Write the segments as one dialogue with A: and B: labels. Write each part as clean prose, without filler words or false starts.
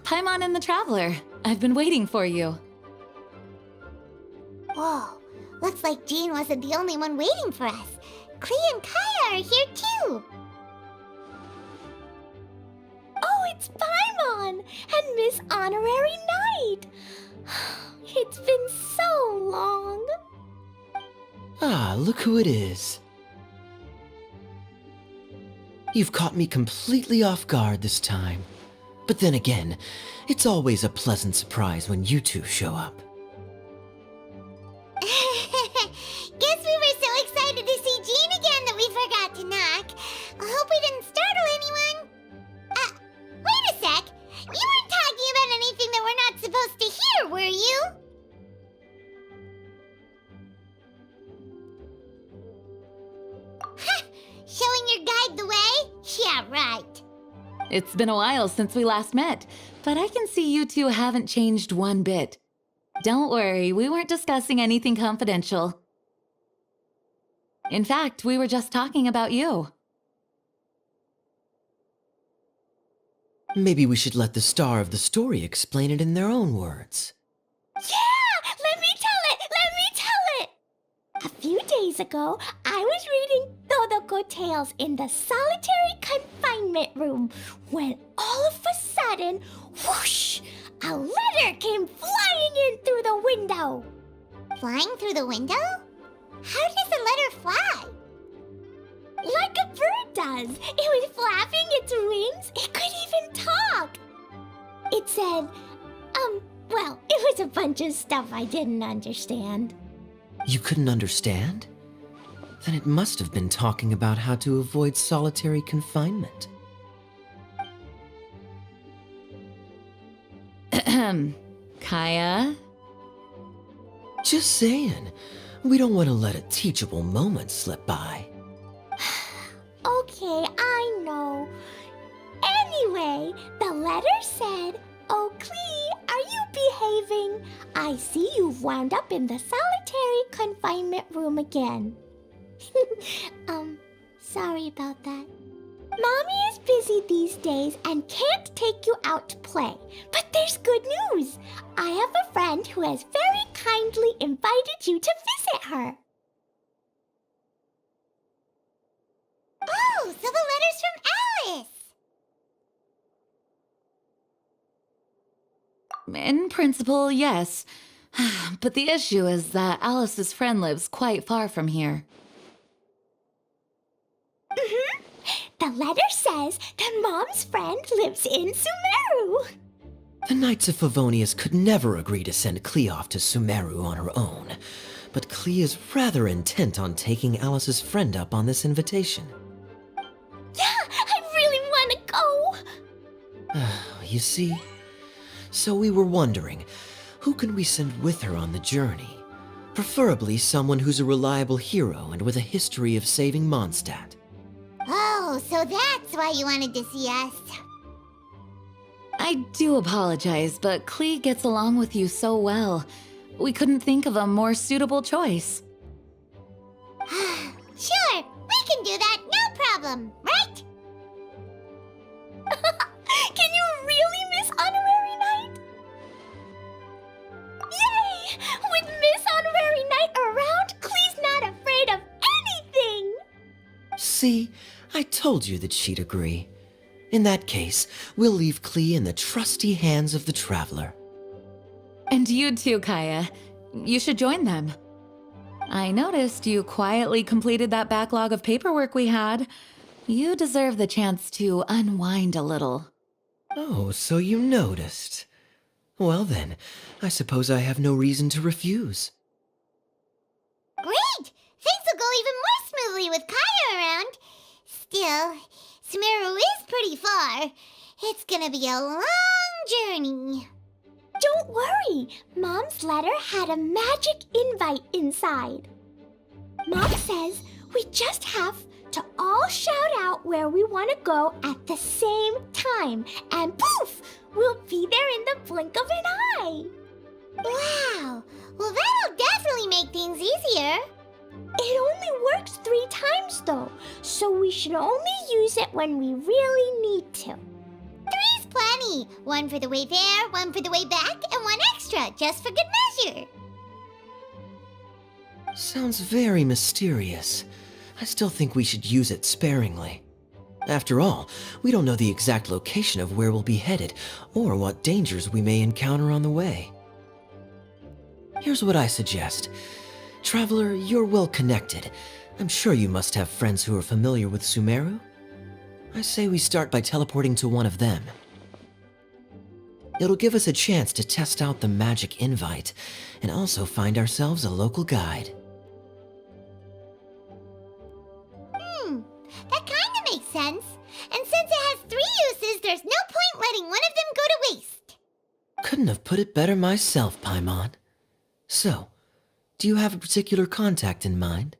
A: Paimon and the Traveler. I've been waiting for you.
B: Whoa, looks like Jean wasn't the only one waiting for us. Klee and Kaya are here too.
C: Oh, it's Paimon and Miss Honorary Knight. It's been so long.
D: Ah, look who it is. You've caught me completely off guard this time. But then again, it's always a pleasant surprise when you two show up.
B: Guess we were so excited to see Jean again that we forgot to knock. I hope we didn't startle anyone. Wait a sec. You weren't talking about anything that we're not supposed to hear, were you? Showing your guide the way? Yeah, right.
A: It's been a while since we last met, but I can see you two haven't changed one bit. Don't worry, we weren't discussing anything confidential. In fact, we were just talking about you.
D: Maybe we should let the star of the story explain it in their own words.
C: Yeah! Let me tell it! Let me tell it! A few days ago, I was reading Todoko Tales in the solitary confinement room when all of a sudden, whoosh! A letter came flying in through the window.
B: Flying through the window? How does a letter fly?
C: Like a bird does. It was flapping its wings. It could even talk. It said, well, it was a bunch of stuff I didn't understand.
D: You couldn't understand? Then it must have been talking about how to avoid solitary confinement.
A: Kaya?
D: Just saying. We don't want to let a teachable moment slip by.
C: Okay, I know. Anyway, the letter said, "Oh, Klee, are you behaving? I see you've wound up in the solitary confinement room again." Sorry about that. Mommy is busy these days and can't take you out to play. But there's good news. I have a friend who has very kindly invited you to visit her.
B: Oh, so the letter's from Alice!
A: In principle, yes. But the issue is that Alice's friend lives quite far from here.
C: The letter says that Mom's friend lives in Sumeru.
D: The Knights of Favonius could never agree to send Klee off to Sumeru on her own, but Klee is rather intent on taking Alice's friend up on this invitation.
C: Yeah, I really want to go.
D: You see? So we were wondering, who can we send with her on the journey? Preferably someone who's a reliable hero and with a history of saving Mondstadt.
B: Oh, so that's why you wanted to see us.
A: I do apologize, but Klee gets along with you so well. We couldn't think of a more suitable choice.
B: Sure, we can do that, no problem, right?
C: Can you really, Miss Honorary Knight? Yay! With Miss Honorary Knight around, Klee's not afraid of anything!
D: See, I told you that she'd agree. In that case, we'll leave Klee in the trusty hands of the Traveler.
A: And you too, Kaya. You should join them. I noticed you quietly completed that backlog of paperwork we had. You deserve the chance to unwind a little.
D: Oh, so you noticed. Well then, I suppose I have no reason to refuse.
B: Great! Things will go even more smoothly with Kaya around. Still, Sumeru is pretty far. It's gonna be a long journey.
C: Don't worry, Mom's letter had a magic invite inside. Mom says we just have to all shout out where we want to go at the same time, and poof, we'll be there in the blink of an eye.
B: Wow, well that'll definitely make things easier.
C: It only works 3 times though, so we should only use it when we really need to.
B: 3's plenty. money. One for the way there, one for the way back, and one extra, just for good measure.
D: Sounds very mysterious. I still think we should use it sparingly. After all, we don't know the exact location of where we'll be headed, or what dangers we may encounter on the way. Here's what I suggest. Traveler, you're well connected. I'm sure you must have friends who are familiar with Sumeru. I say we start by teleporting to one of them. It'll give us a chance to test out the magic invite, and also find ourselves a local guide.
B: That kinda makes sense. And since it has 3 uses, there's no point letting one of them go to waste.
D: Couldn't have put it better myself, Paimon. So, do you have a particular contact in mind?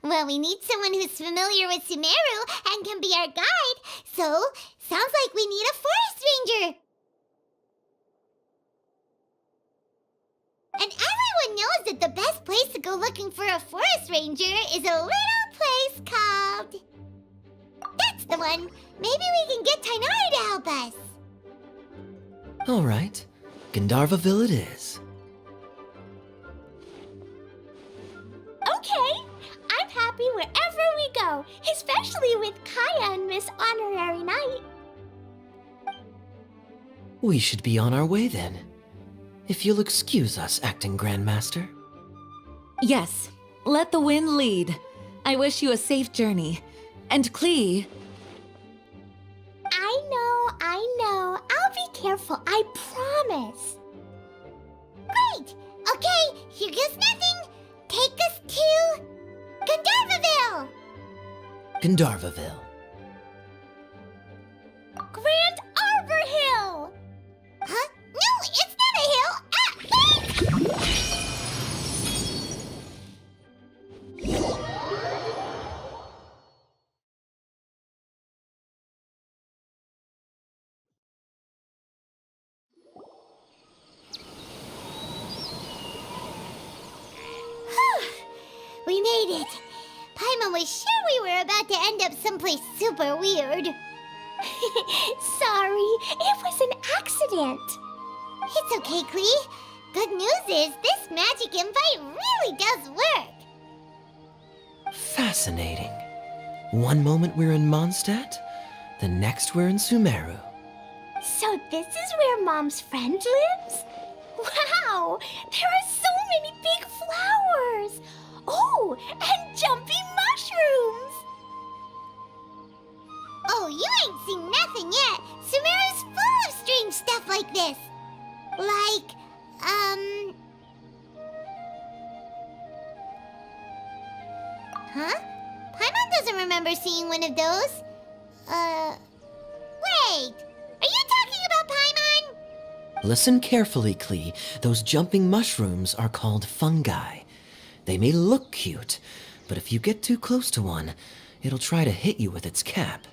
B: Well, we need someone who's familiar with Sumeru and can be our guide, so sounds like we need a forest ranger. And everyone knows that the best place to go looking for a forest ranger is a little place called... That's the one! Maybe we can get Tainari to help us.
D: Alright, Gandharvaville it is.
C: Okay, I'm happy wherever we go, especially with Kaya and Miss Honorary Knight.
D: We should be on our way then. If you'll excuse us, Acting Grandmaster.
A: Yes, let the wind lead. I wish you a safe journey. And Klee,
C: I know. I'll be careful, I promise.
B: Great! Okay, here goes nothing. Take us to... Gandharvaville!
D: Gandharvaville.
C: Grand Arbor Hill!
B: Huh? No, it's not a hill! Ah! We made it. Paimon was sure we were about to end up someplace super weird.
C: Sorry, it was an accident.
B: It's okay, Klee. Good news is this magic invite really does work.
D: Fascinating. One moment we're in Mondstadt, the next we're in Sumeru.
C: So this is where Mom's friend lives? Wow, there are so many big flowers. Oh, and jumpy mushrooms.
B: Oh, you ain't seen nothing yet. Sumeru's full of strange stuff like this. Like, Huh? Paimon doesn't remember seeing one of those. Wait. Are you talking about Paimon?
D: Listen carefully, Klee. Those jumping mushrooms are called fungi. They may look cute, but if you get too close to one, it'll try to hit you with its cap.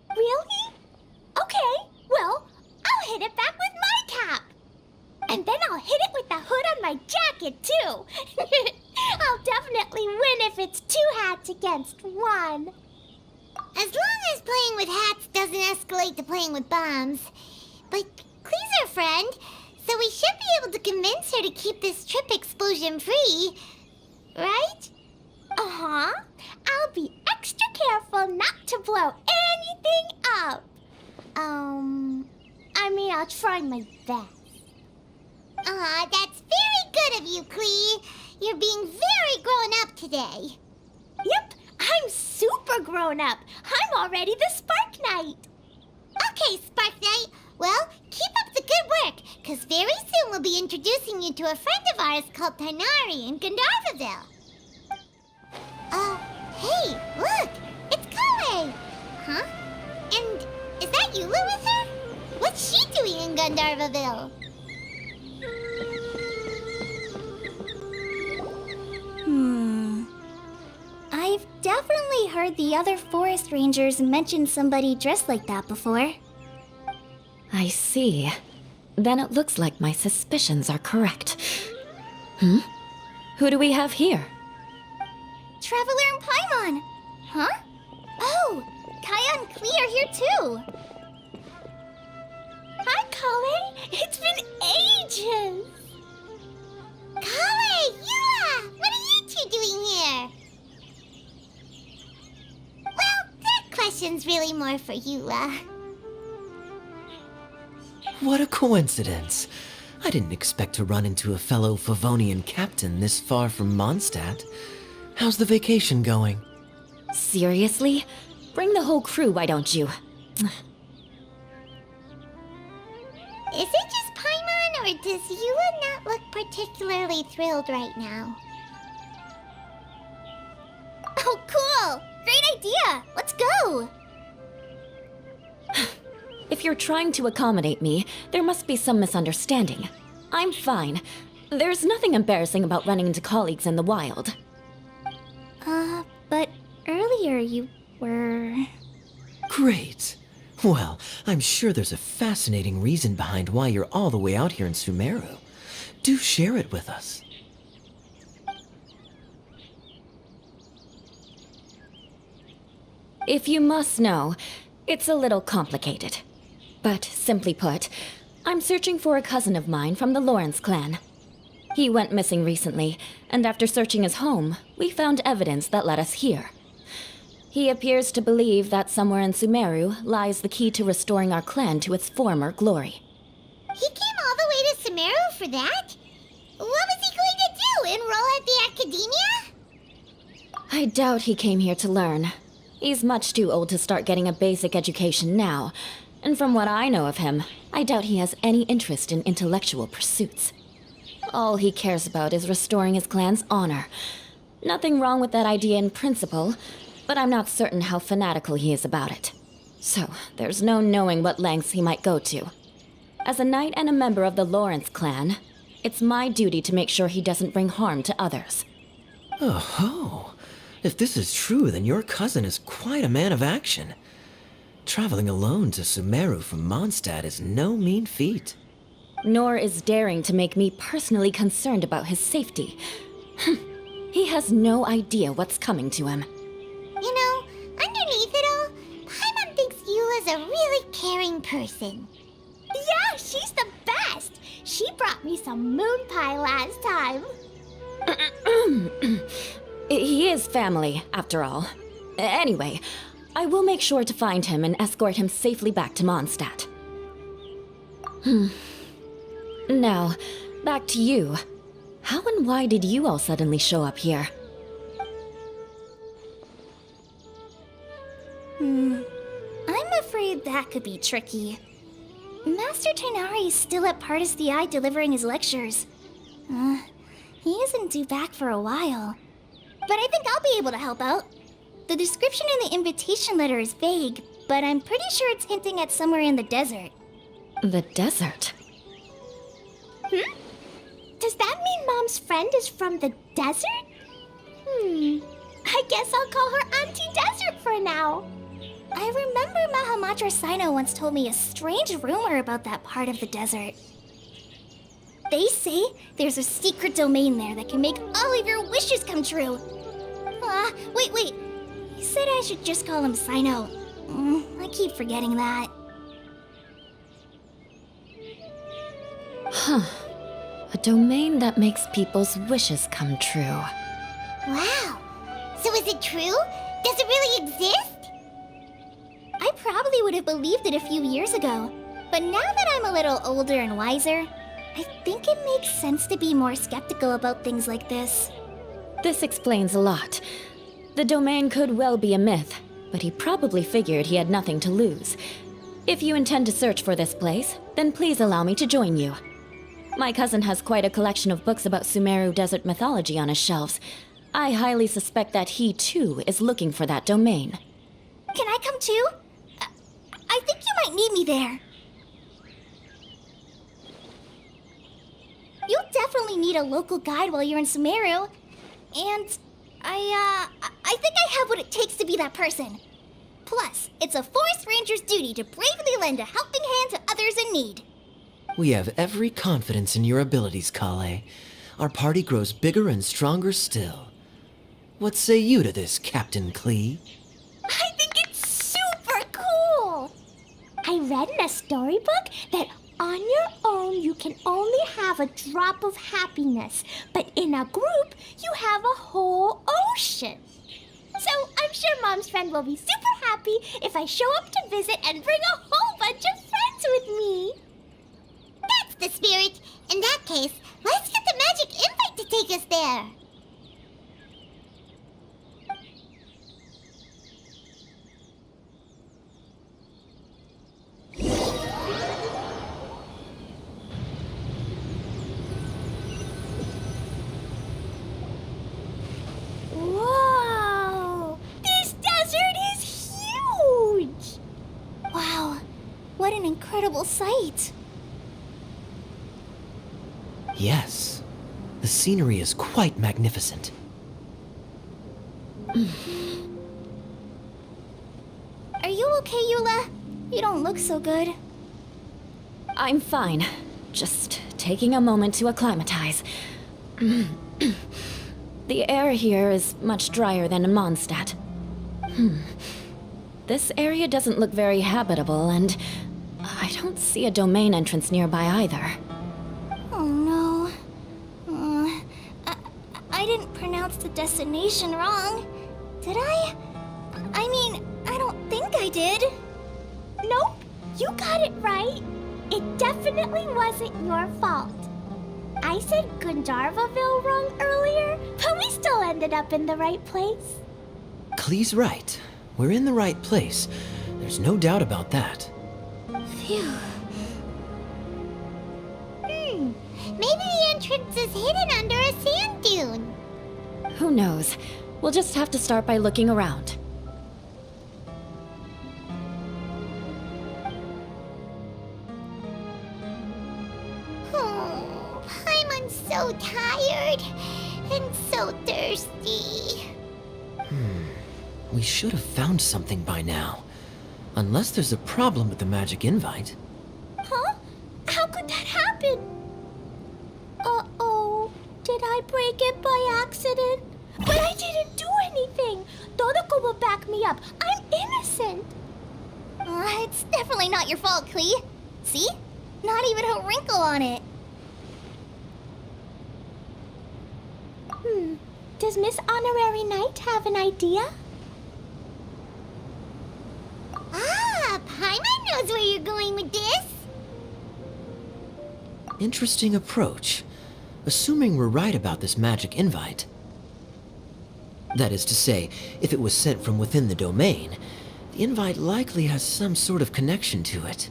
C: Really? Okay, well, I'll hit it back with my cap. And then I'll hit it with the hood on my jacket, too. I'll definitely win if it's 2 hats against 1.
B: As long as playing with hats doesn't escalate to playing with bombs. But Klee's our friend, so we should be able to convince her to keep this trip explosion-free. Right?
C: Uh-huh. I'll be extra careful not to blow anything up. I'll try my best.
B: Aw, that's very good of you, Klee. You're being very grown up today.
C: Yep, I'm super grown up. I'm already the Spark Knight.
B: Okay, Spark Knight. Well, keep up the good work, because very soon we'll be introducing you to a friend of ours called Tainari in Gandharvaville. Hey, look! It's Klee! Huh? And is that Eula with her? What's she doing in Gandharvaville?
E: I've definitely heard the other forest rangers mention somebody dressed like that before.
A: I see. Then it looks like my suspicions are correct. Who do we have here?
E: Traveler and Paimon! Huh? Oh, Kaya and Klee are here too!
C: Klee. It's been ages.
B: Klee, Yula! What are you two doing here? Well, that question's really more for Yula.
D: What a coincidence. I didn't expect to run into a fellow Favonian captain this far from Mondstadt. How's the vacation going?
A: Seriously? Bring the whole crew, why don't you?
B: Is it just Paimon, or does Yula not look particularly thrilled right now?
E: Oh, cool! Great idea! Let's go!
A: If you're trying to accommodate me, there must be some misunderstanding. I'm fine. There's nothing embarrassing about running into colleagues in the wild.
E: But earlier you were...
D: Great. Well, I'm sure there's a fascinating reason behind why you're all the way out here in Sumeru. Do share it with us.
A: If you must know, it's a little complicated. But simply put, I'm searching for a cousin of mine from the Lawrence clan. He went missing recently, and after searching his home, we found evidence that led us here. He appears to believe that somewhere in Sumeru lies the key to restoring our clan to its former glory.
B: He came all the way to Sumeru for that? What was he going to do, enroll at the academia?
A: I doubt he came here to learn. He's much too old to start getting a basic education now, and from what I know of him, I doubt he has any interest in intellectual pursuits. All he cares about is restoring his clan's honor. Nothing wrong with that idea in principle, but I'm not certain how fanatical he is about it. So, there's no knowing what lengths he might go to. As a knight and a member of the Lawrence clan, it's my duty to make sure he doesn't bring harm to others.
D: Oh ho! If this is true, then your cousin is quite a man of action. Traveling alone to Sumeru from Mondstadt is no mean feat.
A: Nor is daring to make me personally concerned about his safety. He has no idea what's coming to him.
B: You know, underneath it all, Paimon thinks Yula's a really caring person.
C: Yeah, she's the best. She brought me some moon pie last time.
A: He is family, after all. Anyway, I will make sure to find him and escort him safely back to Mondstadt. Now, back to you. How and why did you all suddenly show up here?
E: I'm afraid that could be tricky. Master Tighnari is still at Partis the Eye delivering his lectures. He isn't due back for a while. But I think I'll be able to help out. The description in the invitation letter is vague, but I'm pretty sure it's hinting at somewhere in the desert.
A: The desert?
C: Does that mean Mom's friend is from the desert? I guess I'll call her Auntie Desert for now.
E: I remember Mahamatra Sino once told me a strange rumor about that part of the desert. They say there's a secret domain there that can make all of your wishes come true. Wait. He said I should just call him Sino. I keep forgetting that.
A: A domain that makes people's wishes come true.
B: Wow. So is it true? Does it really exist?
E: I probably would have believed it a few years ago. But now that I'm a little older and wiser, I think it makes sense to be more skeptical about things like this.
A: This explains a lot. The domain could well be a myth, but he probably figured he had nothing to lose. If you intend to search for this place, then please allow me to join you. My cousin has quite a collection of books about Sumeru desert mythology on his shelves. I highly suspect that he, too, is looking for that domain.
E: Can I come too? I think you might need me there. You'll definitely need a local guide while you're in Sumeru. And I think I have what it takes to be that person. Plus, it's a forest ranger's duty to bravely lend a helping hand to others in need.
D: We have every confidence in your abilities, Klee. Our party grows bigger and stronger still. What say you to this, Captain Klee?
C: I think it's super cool. I read in a storybook that On your own, you can only have a drop of happiness, but in a group, you have a whole ocean. So I'm sure Mom's friend will be super happy if I show up to visit and bring a whole bunch of friends with me.
B: That's the spirit. In that case, let's get the magic invite to take us there.
C: Whoa! This desert is huge!
E: Wow, what an incredible sight.
D: Yes, the scenery is quite magnificent.
E: Are you okay, Eula? You don't look so good.
A: I'm fine. Just taking a moment to acclimatize. The air here is much drier than in Mondstadt. This area doesn't look very habitable, and I don't see a domain entrance nearby either.
E: Oh no. I didn't pronounce the destination wrong. Did I? I mean, I don't think I did.
C: Nope, you got it right. It definitely wasn't your fault. I said Gandharvaville wrong earlier, but we still ended up in the right place.
D: Klee's right. We're in the right place. There's no doubt about that.
E: Phew.
B: Maybe the entrance is hidden under a sand dune.
A: Who knows? We'll just have to start by looking around.
B: Oh, Paimon's so tired and so thirsty.
D: We should have found something by now. Unless there's a problem with the magic invite.
C: Huh? How could that happen? Uh-oh. Did I break it by accident? But I didn't do anything. Todoko will back me up. I'm innocent.
E: It's definitely not your fault, Klee. See? Not even a wrinkle on it.
C: Does Miss Honorary Knight have an idea?
B: Ah, Paimon knows where you're going with this.
D: Interesting approach. Assuming we're right about this magic invite. That is to say, if it was sent from within the domain, the invite likely has some sort of connection to it.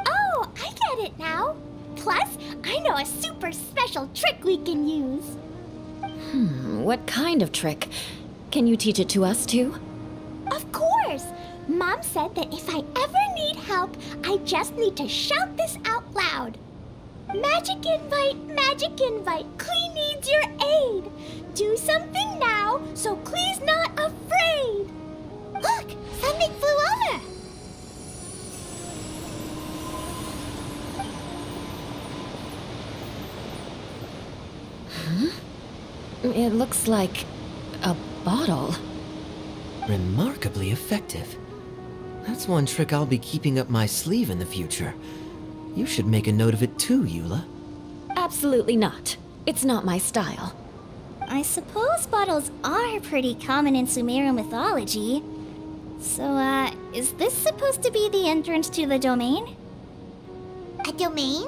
C: Oh, I get it now. Plus, I know a super special trick we can use.
A: What kind of trick? Can you teach it to us too?
C: Of course. Mom said that if I ever need help, I just need to shout this out loud. Magic invite, Klee needs your aid. Do something now so Klee's not afraid.
B: Look, something flew over.
A: It looks like a bottle.
D: Remarkably effective. That's one trick I'll be keeping up my sleeve in the future. You should make a note of it too, Eula.
A: Absolutely not. It's not my style.
E: I suppose bottles are pretty common in Sumeru mythology. So, is this supposed to be the entrance to the domain?
B: A domain?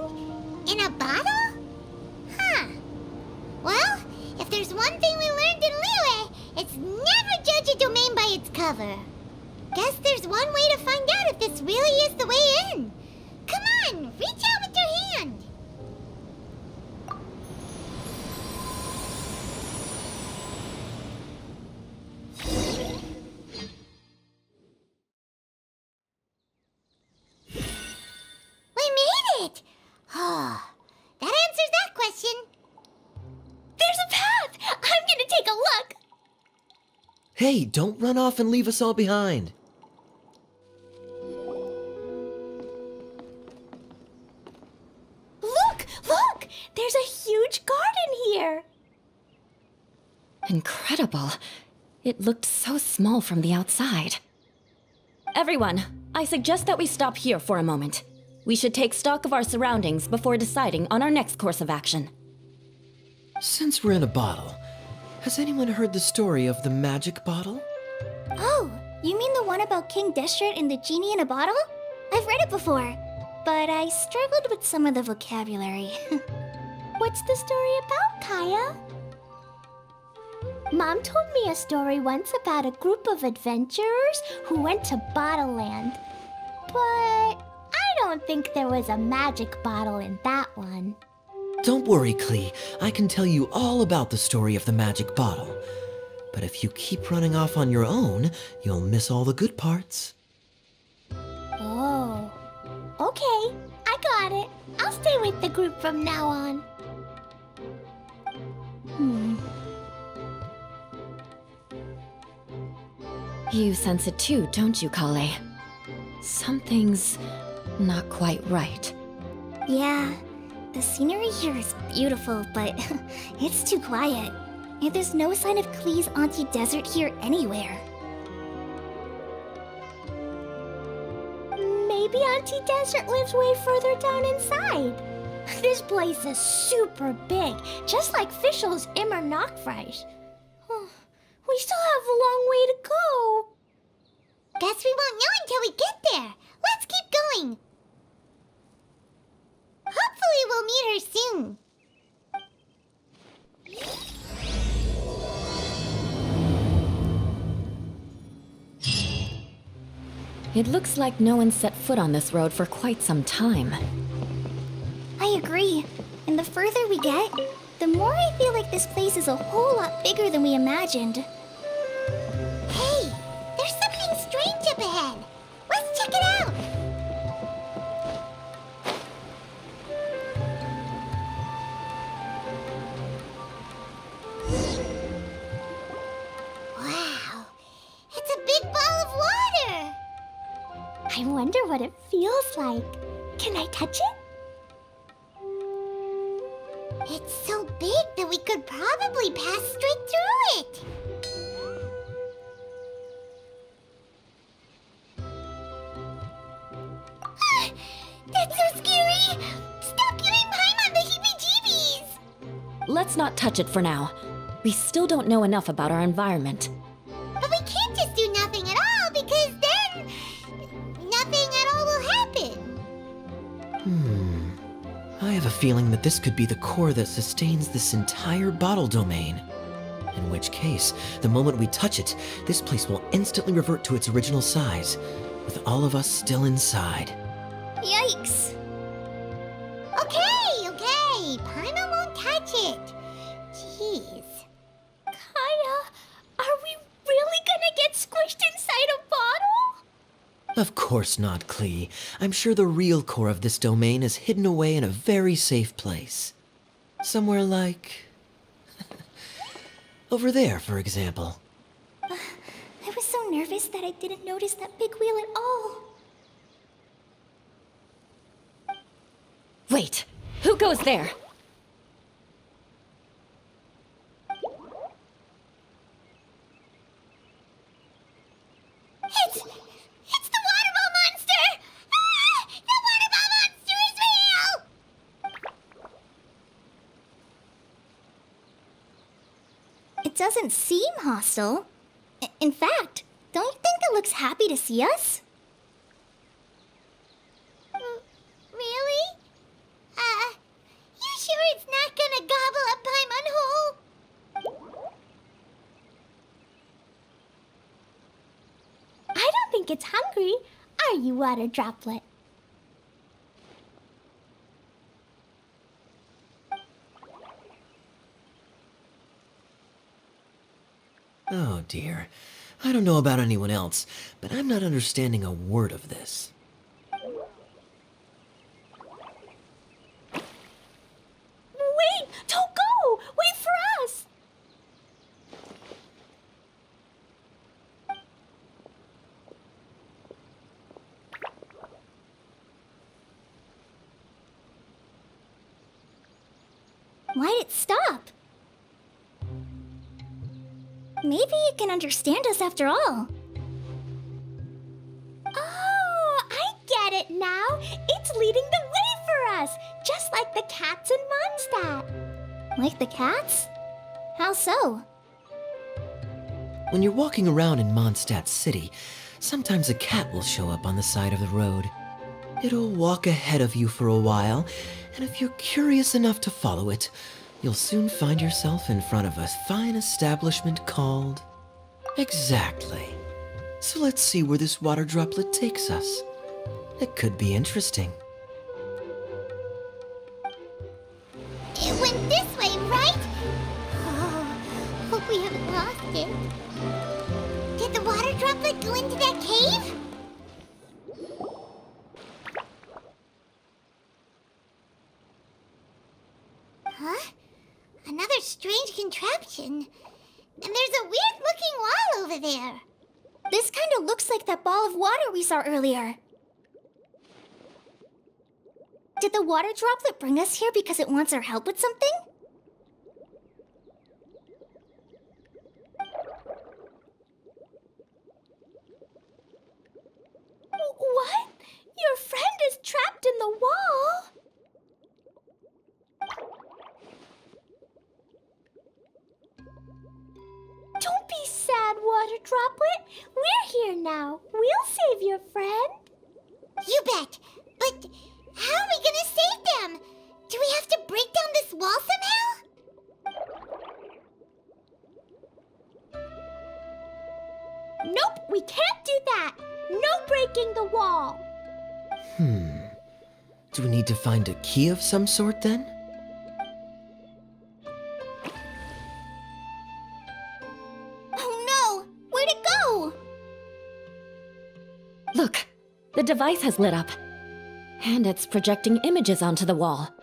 B: In a bottle? Huh. Well, if there's one thing we learned in Liyue, it's never judge a domain by its cover. Guess there's one way to find out if this really is the way in. Come on, reach out with your hand. We made it! Oh, that answers that question.
C: There's a path. I'm gonna take a look.
D: Hey, don't run off and leave us all behind.
C: Look! There's a huge garden here.
A: Incredible. It looked so small from the outside. Everyone, I suggest that we stop here for a moment.
F: We should take stock of our surroundings before deciding on our next course of action.
D: Since we're in a bottle, has anyone heard the story of the magic bottle?
E: Oh, you mean the one about King Destret and the genie in a bottle? I've read it before, but I struggled with some of the vocabulary.
C: What's the story about, Kaya? Mom told me a story once about a group of adventurers who went to Bottle Land. But I don't think there was a magic bottle in that one.
D: Don't worry, Klee. I can tell you all about the story of the magic bottle. But if you keep running off on your own, you'll miss all the good parts.
C: Oh. Okay, I got it. I'll stay with the group from now on.
F: You sense it too, don't you, Klee? Something's not quite right.
E: Yeah, the scenery here is beautiful, but it's too quiet. And there's no sign of Klee's Auntie Desert here anywhere.
C: Maybe Auntie Desert lives way further down inside. This place is super big, just like Fischl's Immer Nachtreich. We still have a long way to go.
B: Guess we won't know until we get there. Let's keep going. Hopefully we'll meet her soon.
F: It looks like no one set foot on this road for quite some time.
E: I agree. And the further we get, the more I feel like this place is a whole lot bigger than we imagined.
B: Hey, there's something strange up ahead. Let's check it out. Wow, it's a big ball of water.
C: I wonder what it feels like. Can I touch it?
B: It's so big that we could probably pass straight through it. That's so scary! Stop giving Paimon the heebie-jeebies!
F: Let's not touch it for now. We still don't know enough about our environment.
B: But we can't just do nothing at all, because then nothing at all will happen.
D: I have a feeling that this could be the core that sustains this entire bottle domain. In which case, the moment we touch it, this place will instantly revert to its original size, with all of us still inside.
E: Yikes!
B: Okay. Paimon won't touch it. Jeez.
C: Kaya, are we really gonna get squished inside a bottle?
D: Of course not, Klee. I'm sure the real core of this domain is hidden away in a very safe place. Somewhere like... over there, for example.
E: I was so nervous that I didn't notice that big wheel at all.
F: Wait! Who goes there?
B: It's the waterball monster! Ah! The waterball monster is real!
E: It doesn't seem hostile. In fact, don't you think it looks happy to see us?
B: Really? You sure it's not gonna gobble up Paimon whole?
C: I don't think it's hungry. Are you, Water Droplet?
D: Oh dear. I don't know about anyone else, but I'm not understanding a word of this.
C: Wait! Don't go! Wait for us!
E: Why'd it stop? Maybe it can understand us after all.
C: Oh, I get get it now. It's leading the way for us, just like the cats in Mondstadt.
E: Like the cats? How so?
D: When you're walking around in Mondstadt City, sometimes a cat will show up on the side of the road. It'll walk ahead of you for a while, and if you're curious enough to follow it, you'll soon find yourself in front of a fine establishment called... Exactly. So let's see where this water droplet takes us. It could be interesting.
B: It went this way, right? Oh, hope we haven't lost it. Did the water droplet go into that cave? Huh? Another strange contraption. And there's a weird-looking wall over there.
E: This kind of looks like that ball of water we saw earlier. Did the water droplet bring us here because it wants our help with something?
C: What? Your friend is trapped in the wall? Don't be sad, Water Droplet. We're here now. We'll save your friend.
B: You bet. But how are we gonna save them? Do we have to break down this wall somehow?
C: Nope, we can't do that. No breaking the wall.
D: Do we need to find a key of some sort then?
E: Oh no! Where'd it go?
F: Look, the device has lit up. And it's projecting images onto the wall.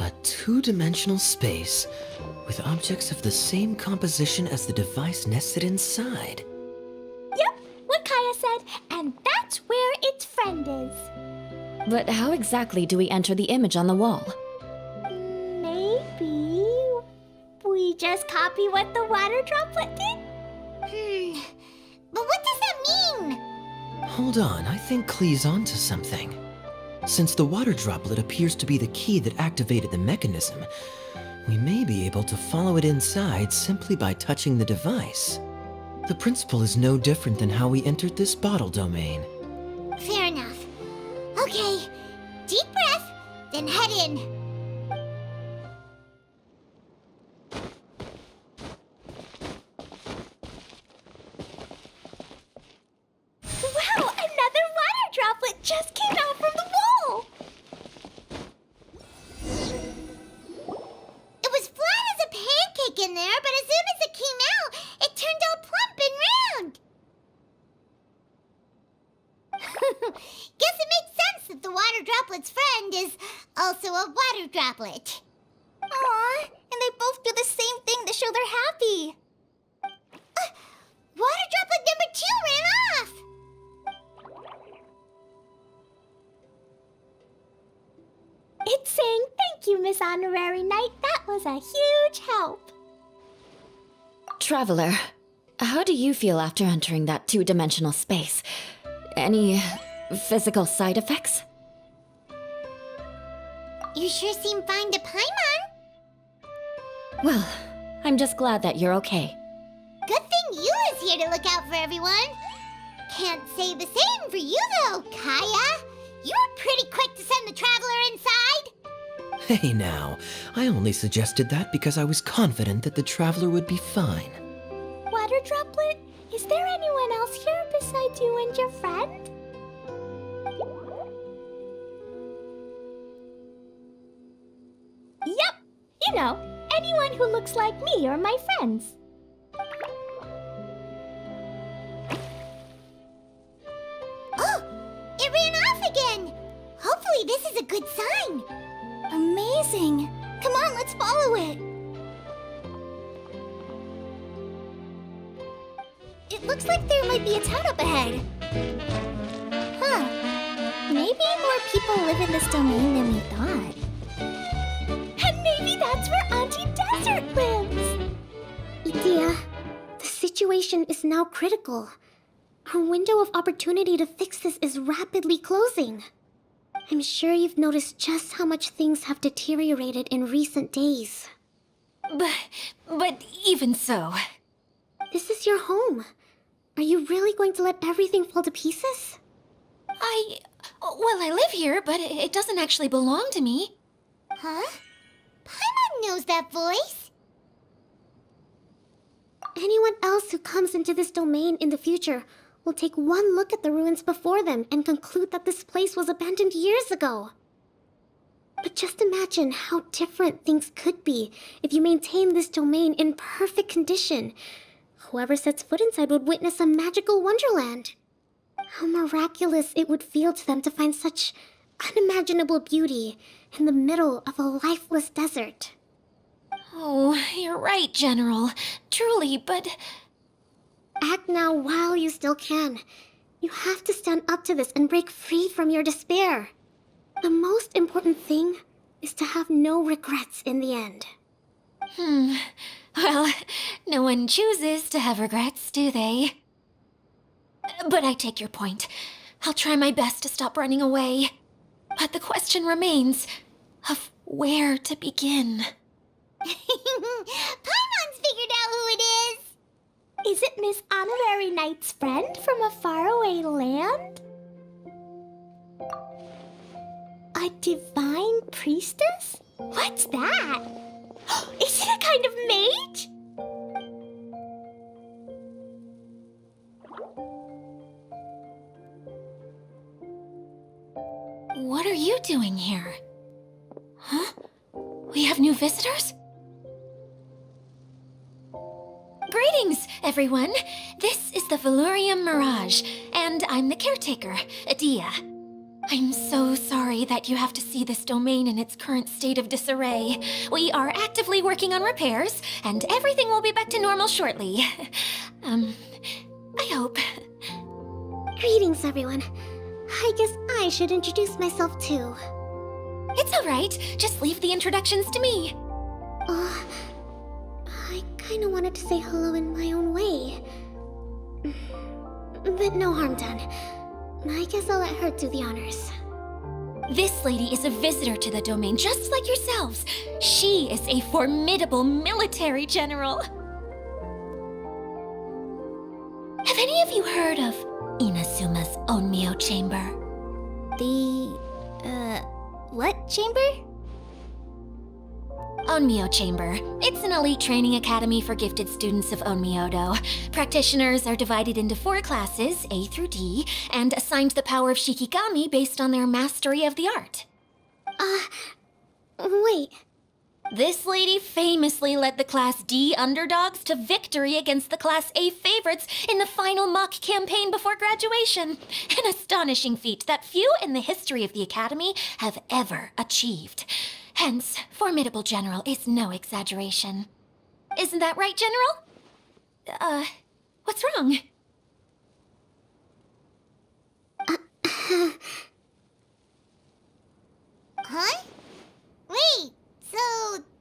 D: A two-dimensional space with objects of the same composition as the device nested inside.
C: Yep, what Kaya said, and that's where its friend is.
F: But how exactly do we enter the image on the wall?
C: Maybe we just copy what the water droplet did?
B: But what does that mean?
D: Hold on, I think Klee's onto something. Since the water droplet appears to be the key that activated the mechanism, we may be able to follow it inside simply by touching the device. The principle is no different than how we entered this bottle domain.
B: Fair enough. Okay, deep breath, then head in.
C: Wow, another water droplet just came out from the wall!
B: It was flat as a pancake in there, but as soon as it came out, it turned all plump and round. Guess it makes sense that the water droplet's friend is also a water droplet.
E: Aw, and they both do the same thing to show they're happy.
B: Water droplet number 2 ran off.
C: It's saying thank you, Miss Honorary Knight. That was a huge help.
F: Traveler, how do you feel after entering that two-dimensional space? Any physical side effects?
B: You sure seem fine to Paimon.
F: Well, I'm just glad that you're okay.
B: Good thing you is here to look out for everyone. Can't say the same for you though, Kaya. You were pretty quick to send the Traveler inside.
D: Hey now, I only suggested that because I was confident that the Traveler would be fine.
C: Water droplet, is there anyone else here besides you and your friend? Yep, you know, anyone who looks like me or my friends.
B: Oh, it ran off again. Hopefully this is a good sign.
E: Amazing! Come on, let's follow it! It looks like there might be a town up ahead. Huh. Maybe more people live in this domain than we thought.
C: And maybe that's where Auntie Desert lives.
E: Idea, the situation is now critical.
G: Our window of opportunity to fix this is rapidly closing. I'm sure you've noticed just how much things have deteriorated in recent days.
F: But even so...
G: This is your home. Are you really going to let everything fall to pieces?
F: Well, I live here, but it doesn't actually belong to me.
B: Huh? Paimon knows that voice.
G: Anyone else who comes into this domain in the future will take one look at the ruins before them and conclude that this place was abandoned years ago. But just imagine how different things could be if you maintain this domain in perfect condition. Whoever sets foot inside would witness a magical wonderland. How miraculous it would feel to them to find such unimaginable beauty in the middle of a lifeless desert.
F: Oh, you're right, General. Truly, but...
G: Act now while you still can. You have to stand up to this and break free from your despair. The most important thing is to have no regrets in the end.
F: Well, no one chooses to have regrets, do they? But I take your point. I'll try my best to stop running away. But the question remains of where to begin.
B: Paimon's figured out who it is.
C: Is it Miss Honorary Knight's friend from a faraway land? A divine priestess? What's that? Is it a kind of mage?
F: What are you doing here? Huh? We have new visitors? Greetings, everyone. This is the Valurium Mirage, and I'm the caretaker, Adia. I'm so sorry that you have to see this domain in its current state of disarray. We are actively working on repairs, and everything will be back to normal shortly. I hope.
G: Greetings, everyone. I guess I should introduce myself too.
F: It's all right. Just leave the introductions to me.
G: I kinda wanted to say hello in my own way. But no harm done. I guess I'll let her do the honors.
F: This lady is a visitor to the domain, just like yourselves. She is a formidable military general. Have any of you heard of Inazuma's Onmyo Chamber?
E: What chamber?
F: Onmyo Chamber. It's an elite training academy for gifted students of Onmyodo. Practitioners are divided into 4 classes, A through D, and assigned the power of Shikigami based on their mastery of the art.
G: Wait.
F: This lady famously led the Class D underdogs to victory against the Class A favorites in the final mock campaign before graduation. An astonishing feat that few in the history of the Academy have ever achieved. Hence, formidable general is no exaggeration. Isn't that right, General? What's wrong?
B: Huh? Wait, so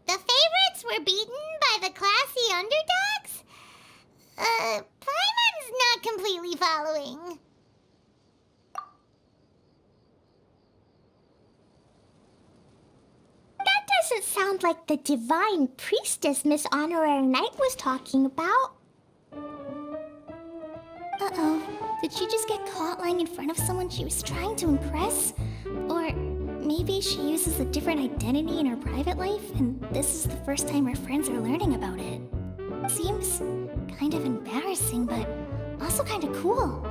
B: the favorites were beaten by the classy underdogs? Paimon's not completely following.
C: That doesn't sound like the divine priestess Miss Honorary Knight was talking about.
E: Uh-oh. Did she just get caught lying in front of someone she was trying to impress? Or maybe she uses a different identity in her private life, and this is the first time her friends are learning about it. Seems kind of embarrassing, but also kind of cool.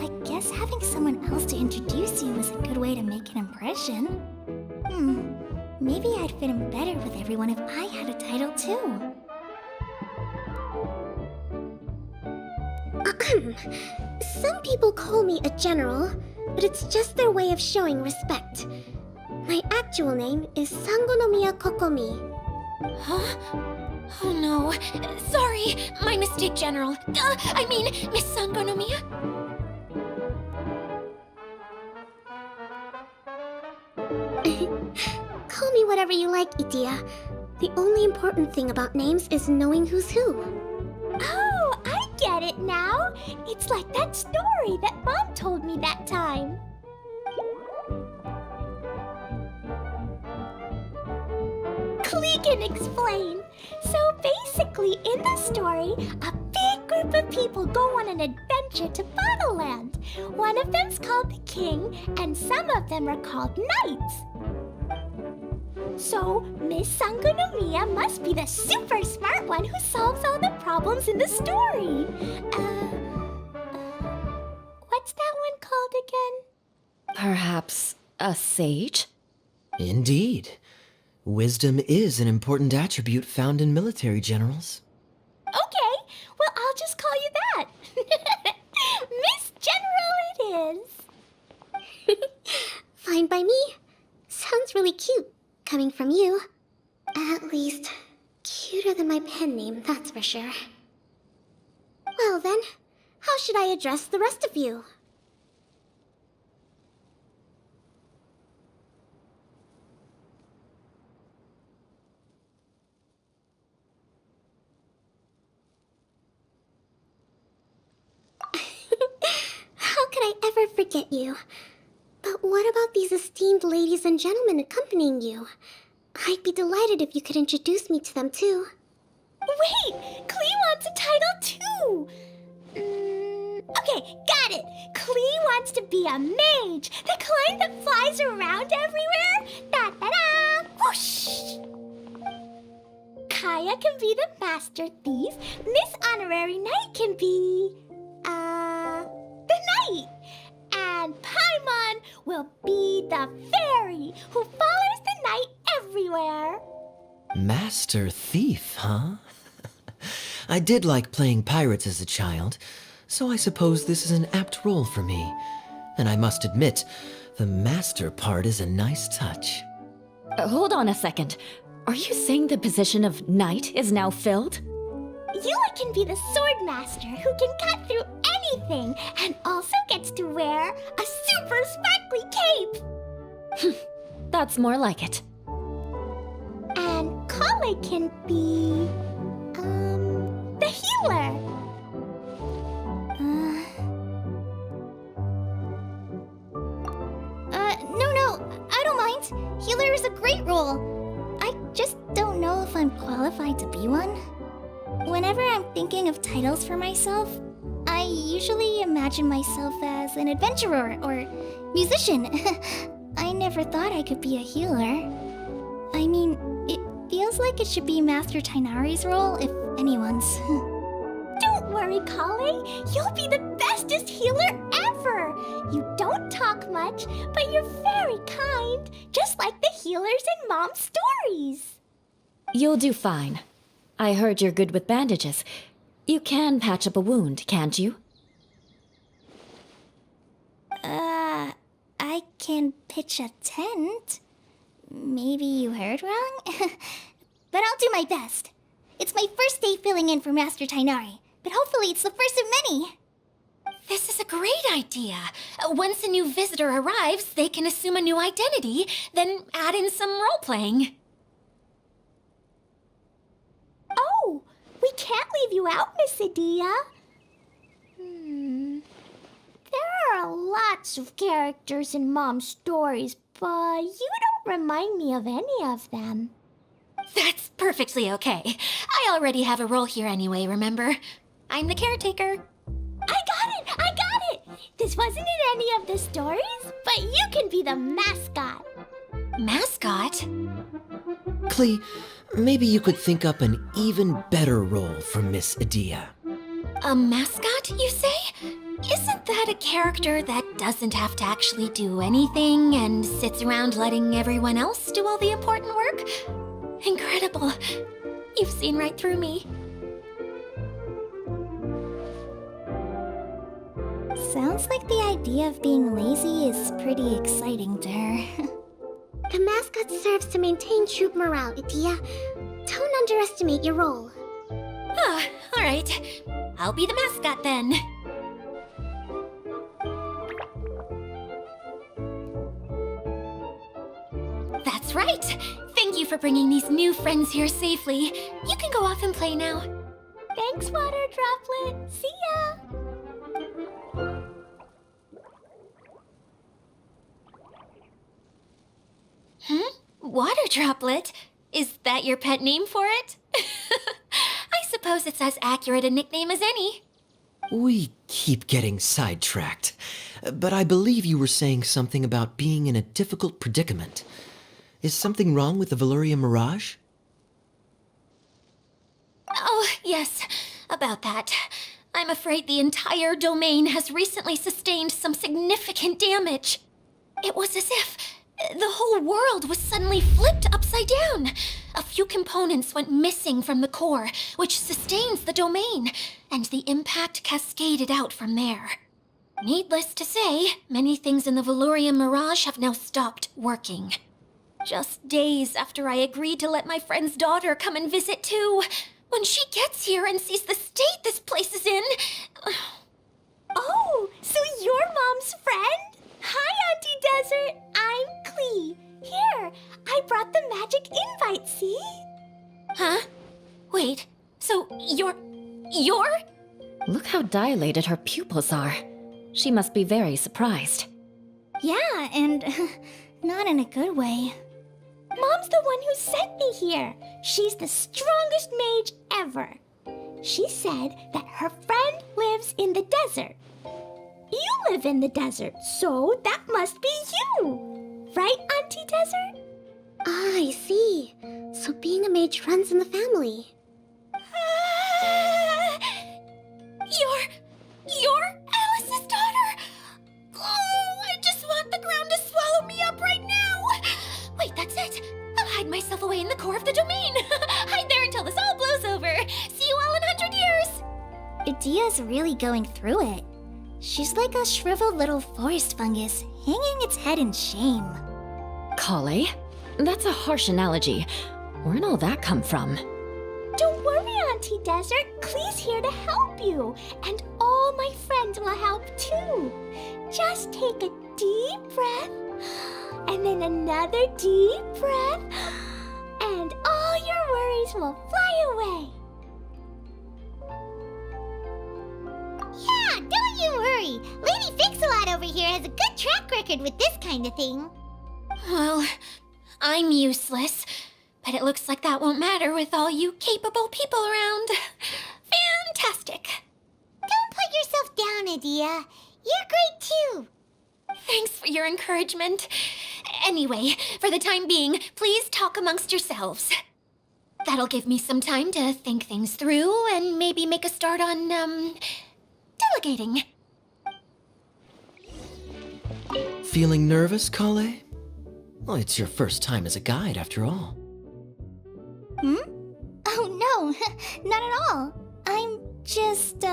E: I guess having someone else to introduce you was a good way to make an impression. Maybe I'd fit in better with everyone if I had a title too.
G: Some people call me a general, but it's just their way of showing respect. My actual name is Sangonomiya Kokomi.
F: Huh? Oh no. Sorry, my mistake, General. I mean, Miss Sangonomiya.
G: Call me whatever you like, Itia. The only important thing about names is knowing who's who.
C: Oh, I get it now. It's like that story that Mom told me that time. Klee can explain. So basically, in the story, a big group of people go on an adventure to Bottleland. One of them's called the King, and some of them are called Knights. So, Miss Sangonomiya must be the super smart one who solves all the problems in the story. What's that one called again?
F: Perhaps a sage?
D: Indeed. Wisdom is an important attribute found in military generals.
C: Okay, well, I'll just call you that. Miss General it is.
G: Fine by me. Sounds really cute, coming from you. At least, cuter than my pen name, that's for sure. Well then, how should I address the rest of you? How could I ever forget you? But what about these esteemed ladies and gentlemen accompanying you? I'd be delighted if you could introduce me to them too.
C: Wait, Klee wants a title too. Okay, got it. Klee wants to be a mage, the kind that flies around everywhere. Da da da! Whoosh! Kaya can be the master thief. Miss Honorary Knight can be, the knight. And Paimon will be the fairy who follows the knight everywhere.
D: Master Thief, huh? I did like playing pirates as a child, so I suppose this is an apt role for me. And I must admit, the master part is a nice touch.
F: Hold on a second. Are you saying the position of knight is now filled?
C: Yula can be the sword master who can cut through anything and also gets to wear a super sparkly cape.
F: That's more like it.
C: And Kale can be, the healer.
E: No, I don't mind. Healer is a great role. I just don't know if I'm qualified to be one. Whenever I'm thinking of titles for myself, I usually imagine myself as an adventurer or musician. I never thought I could be a healer. I mean, it feels like it should be Master Tainari's role, if anyone's.
C: Don't worry, Kale. You'll be the bestest healer ever. You don't talk much, but you're very kind, just like the healers in Mom's stories.
F: You'll do fine. I heard you're good with bandages. You can patch up a wound, can't you?
E: I can pitch a tent. Maybe you heard wrong? But I'll do my best. It's my first day filling in for Master Tainari, but hopefully it's the first of many.
F: This is a great idea. Once a new visitor arrives, they can assume a new identity, then add in some role-playing.
C: Oh, we can't leave you out, Miss Adia. There are lots of characters in Mom's stories, but you don't remind me of any of them.
F: That's perfectly okay. I already have a role here anyway, remember? I'm the caretaker.
C: I got it! This wasn't in any of the stories, but you can be the mascot.
F: Mascot?
D: Klee, maybe you could think up an even better role for Miss Adia.
F: A mascot, you say? Isn't that a character that doesn't have to actually do anything and sits around letting everyone else do all the important work? Incredible. You've seen right through me.
E: Sounds like the idea of being lazy is pretty exciting to her.
G: The mascot serves to maintain troop morale, Adia. Don't underestimate your role.
F: Ah, all right. I'll be the mascot then. That's right. Thank you for bringing these new friends here safely. You can go off and play now.
C: Thanks, Water Droplet. See ya!
F: Water droplet? Is that your pet name for it? I suppose it's as accurate a nickname as any.
D: We keep getting sidetracked. But I believe you were saying something about being in a difficult predicament. Is something wrong with the Valyria Mirage?
F: Oh, yes, about that. I'm afraid the entire domain has recently sustained some significant damage. It was as if the whole world was suddenly flipped upside down. A few components went missing from the core, which sustains the domain, and the impact cascaded out from there. Needless to say, many things in the Valyria Mirage have now stopped working. Just days after I agreed to let my friend's daughter come and visit too. When she gets here and sees the state this place is in...
C: Oh, so you're Mom's friend? Hi, Auntie Desert. I'm Klee. Here, I brought the magic invite, see?
F: Huh? Wait, so you're...
A: Look how dilated her pupils are. She must be very surprised.
C: Yeah, and not in a good way. Mom's the one who sent me here. She's the strongest mage ever. She said that her friend lives in the desert. You live in the desert, so that must be you. Right, Auntie Desert?
G: Ah, I see. So being a mage runs in the family.
F: You're Alice's daughter? Oh, I just want the ground to swallow me up right now. Wait, that's it. I'll hide myself away in the core of the domain. Hide there until this all blows over. See you all in 100 years.
E: Idia's really going through it. She's like a shriveled little forest fungus, hanging its head in shame.
A: Klee? That's a harsh analogy. Where'd all that come from?
C: Don't worry, Auntie Desert. Klee's here to help you. And all my friends will help too. Just take a deep breath, and then another deep breath, and all your worries will fly away.
B: Yeah, don't you worry. Lady Fix-A-Lot over here has a good track record with this kind of thing.
F: Well, I'm useless, but it looks like that won't matter with all you capable people around. Fantastic.
B: Don't put yourself down, Adia. You're great too.
F: Thanks for your encouragement. Anyway, for the time being, please talk amongst yourselves. That'll give me some time to think things through and maybe make a start on, delegating.
D: Feeling nervous, Klee? Well, it's your first time as a guide, after all.
E: Oh no, not at all. I'm just,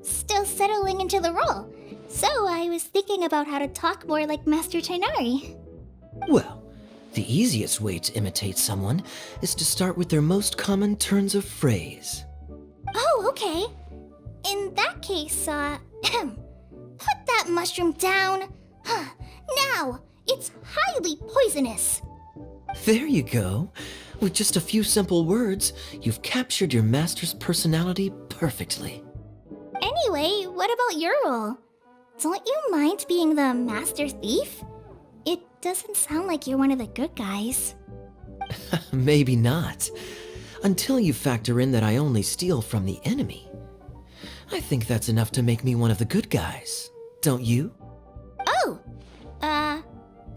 E: still settling into the role. So I was thinking about how to talk more like Master Tighnari.
D: Well, the easiest way to imitate someone is to start with their most common turns of phrase.
E: Oh, okay. In that case, put that mushroom down. Now, it's highly poisonous.
D: There you go. With just a few simple words, you've captured your master's personality perfectly.
E: Anyway, what about your role? Don't you mind being the master thief? It doesn't sound like you're one of the good guys.
D: Maybe not. Until you factor in that I only steal from the enemy. I think that's enough to make me one of the good guys. Don't you?
E: Oh!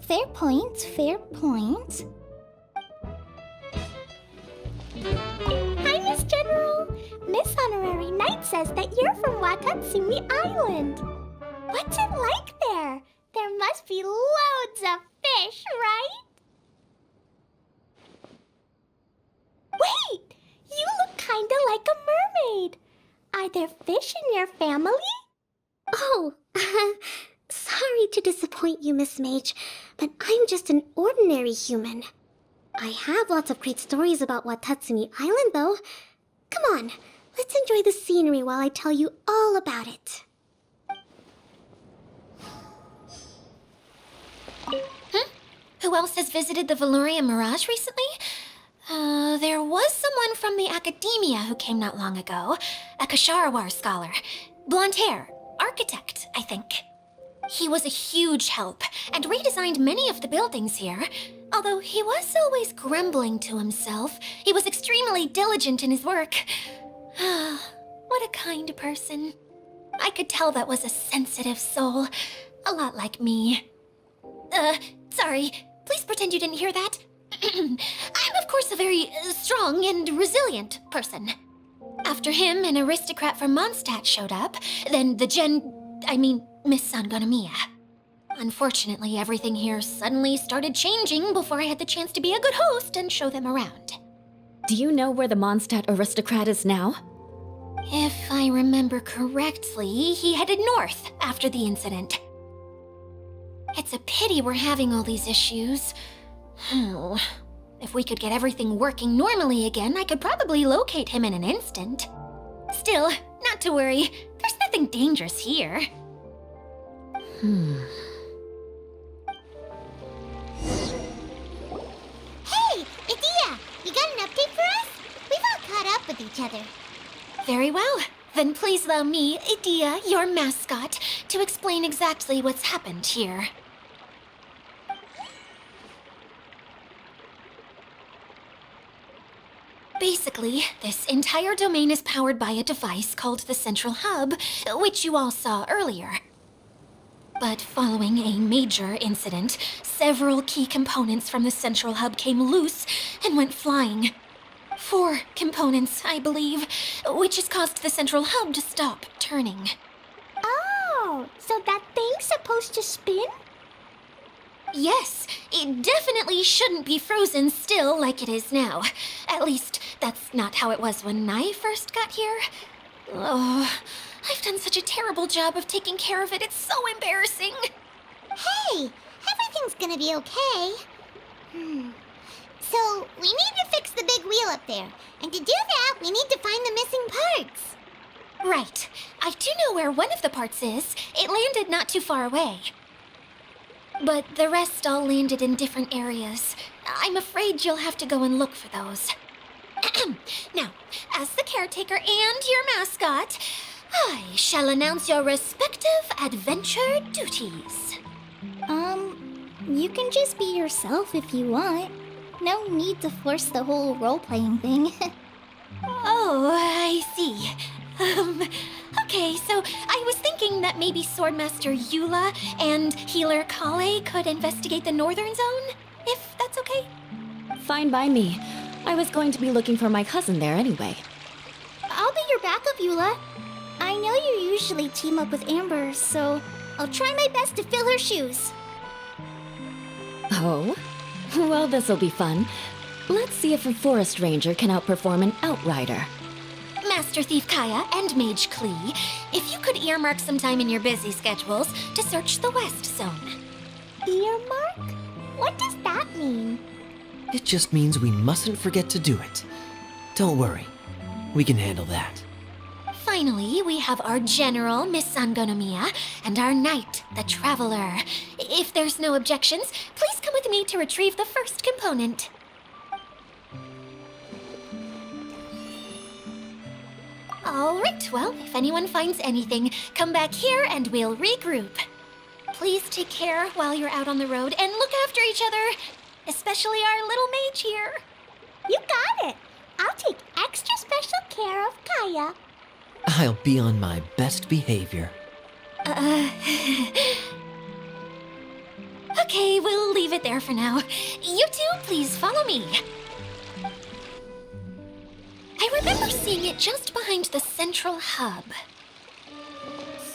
E: Fair point, fair point.
C: Hi, Miss General. Miss Honorary Knight says that you're from Watatsumi Island. What's it like there? There must be loads of fish, right? Wait! You look kinda like a mermaid. Are there fish in your family?
G: Oh, sorry to disappoint you, Miss Mage, but I'm just an ordinary human. I have lots of great stories about Watatsumi Island, though. Come on, let's enjoy the scenery while I tell you all about it.
F: Who else has visited the Valyria Mirage recently? There was someone from the academia who came not long ago. A Kasharawar scholar. Blonde hair. Architect, I think. He was a huge help and redesigned many of the buildings here. Although he was always grumbling to himself, he was extremely diligent in his work. What a kind person. I could tell that was a sensitive soul, a lot like me. Sorry, please pretend you didn't hear that. I'm of course a very strong and resilient person. After him, an aristocrat from Mondstadt showed up, then Miss Sangonomiya. Unfortunately, everything here suddenly started changing before I had the chance to be a good host and show them around.
A: Do you know where the Mondstadt aristocrat is now?
F: If I remember correctly, he headed north after the incident. It's a pity we're having all these issues. If we could get everything working normally again, I could probably locate him in an instant. Still, not to worry. There's nothing dangerous here.
B: Hey, Idia! You got an update for us? We've all caught up with each other.
F: Very well. Then please allow me, Idia, your mascot, to explain exactly what's happened here. Basically, this entire domain is powered by a device called the Central Hub, which you all saw earlier. But following a major incident, several key components from the Central Hub came loose and went flying. 4 components, I believe, which has caused the Central Hub to stop turning.
C: Oh, so that thing's supposed to spin?
F: Yes, it definitely shouldn't be frozen still like it is now. At least, that's not how it was when I first got here. Oh, I've done such a terrible job of taking care of it, it's so embarrassing.
B: Hey, everything's gonna be okay. So, we need to fix the big wheel up there. And to do that, we need to find the missing parts.
F: Right. I do know where one of the parts is. It landed not too far away. But the rest all landed in different areas. I'm afraid you'll have to go and look for those. Now, as the caretaker and your mascot, I shall announce your respective adventure duties.
E: You can just be yourself if you want. No need to force the whole role-playing thing.
F: Oh, I see. Okay, so I was thinking that maybe Swordmaster Eula and Healer Kale could investigate the northern zone, if that's okay?
A: Fine by me. I was going to be looking for my cousin there anyway.
E: I'll be your backup, Eula. I know you usually team up with Amber, so I'll try my best to fill her shoes.
A: Oh? Well, this'll be fun. Let's see if a forest ranger can outperform an outrider.
F: Master Thief Kaya and Mage Klee, if you could earmark some time in your busy schedules to search the West Zone.
C: Earmark? What does that mean?
D: It just means we mustn't forget to do it. Don't worry. We can handle that.
F: Finally, we have our General, Miss Sangonomiya, and our Knight, the Traveler. If there's no objections, please come with me to retrieve the first component. All right, well, if anyone finds anything, come back here and we'll regroup. Please take care while you're out on the road and look after each other, especially our little mage here.
C: You got it. I'll take extra special care of Kaya.
D: I'll be on my best behavior.
F: Okay, we'll leave it there for now. You two, please follow me. I remember seeing it just behind the Central Hub.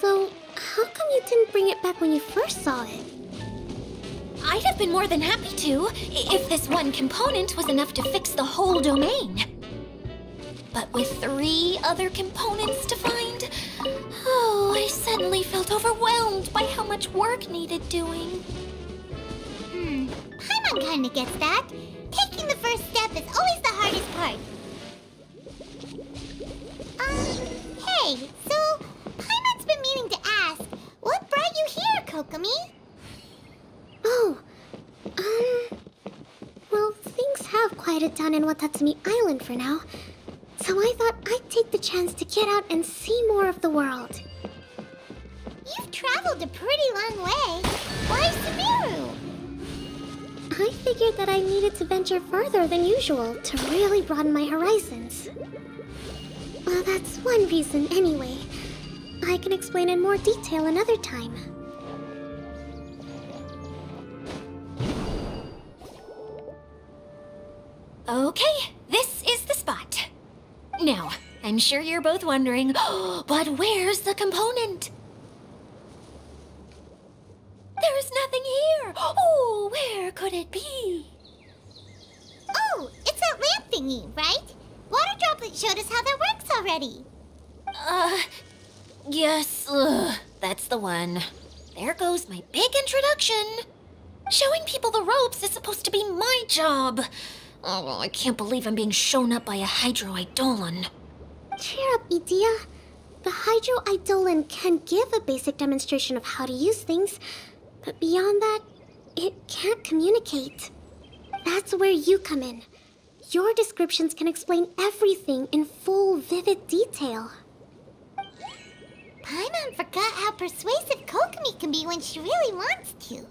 G: So, how come you didn't bring it back when you first saw it?
F: I'd have been more than happy to, if this one component was enough to fix the whole domain. But with 3 other components to find, I suddenly felt overwhelmed by how much work needed doing.
B: Paimon kinda gets that. Taking the first step is always the hardest part. Hey, so Paimon's been meaning to ask, what brought you here, Kokomi?
G: Oh, well, things have quieted down in Watatsumi Island for now. So I thought I'd take the chance to get out and see more of the world.
B: You've traveled a pretty long way. Why Sumeru?
G: I figured that I needed to venture further than usual to really broaden my horizons. Well, that's one reason anyway. I can explain in more detail another time.
F: Okay, this is the spot. Now, I'm sure you're both wondering, but where's the component? There's nothing here. Oh, where could it be?
B: Oh, it's that lamp thingy, right? Water Droplet showed us how that works already.
F: Yes, that's the one. There goes my big introduction. Showing people the ropes is supposed to be my job. Oh, I can't believe I'm being shown up by a Hydro Eidolon.
G: Cheer up, Edea. The Hydro Eidolon can give a basic demonstration of how to use things, but beyond that, it can't communicate. That's where you come in. Your descriptions can explain everything in full, vivid detail.
B: Paimon forgot how persuasive Kokomi can be when she really wants to.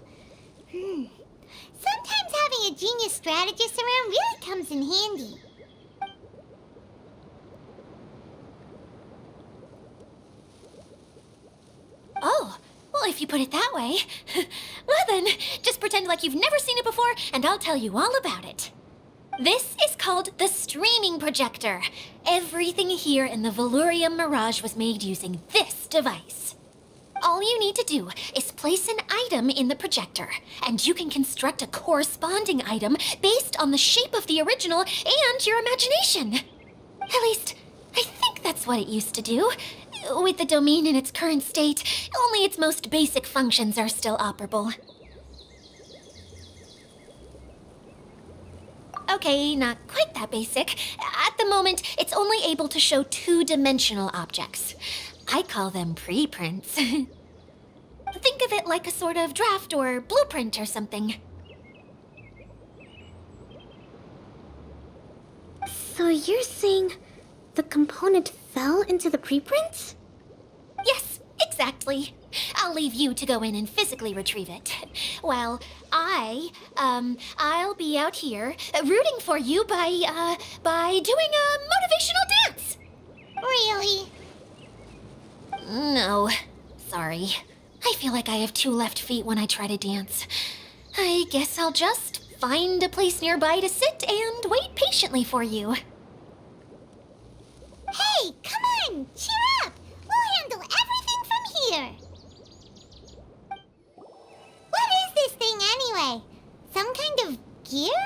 B: Sometimes having a genius strategist around really comes in handy.
F: Oh, well, if you put it that way. Well then, just pretend like you've never seen it before, and I'll tell you all about it. This is called the streaming projector. Everything here in the Valurium Mirage was made using this device. All you need to do is place an item in the projector, and you can construct a corresponding item based on the shape of the original and your imagination. At least, I think that's what it used to do. With the domain in its current state, only its most basic functions are still operable. Okay, not quite that basic. At the moment, it's only able to show two-dimensional objects. I call them preprints. Think of it like a sort of draft or blueprint or something.
G: So you're saying the component fell into the preprints?
F: Yes, exactly. I'll leave you to go in and physically retrieve it. While I'll be out here rooting for you by doing a motivational dance.
B: Really?
F: No, sorry. I feel like I have two left feet when I try to dance. I guess I'll just find a place nearby to sit and wait patiently for you.
B: Hey, come on! Cheer up! We'll handle everything from here! What is this thing anyway? Some kind of gear?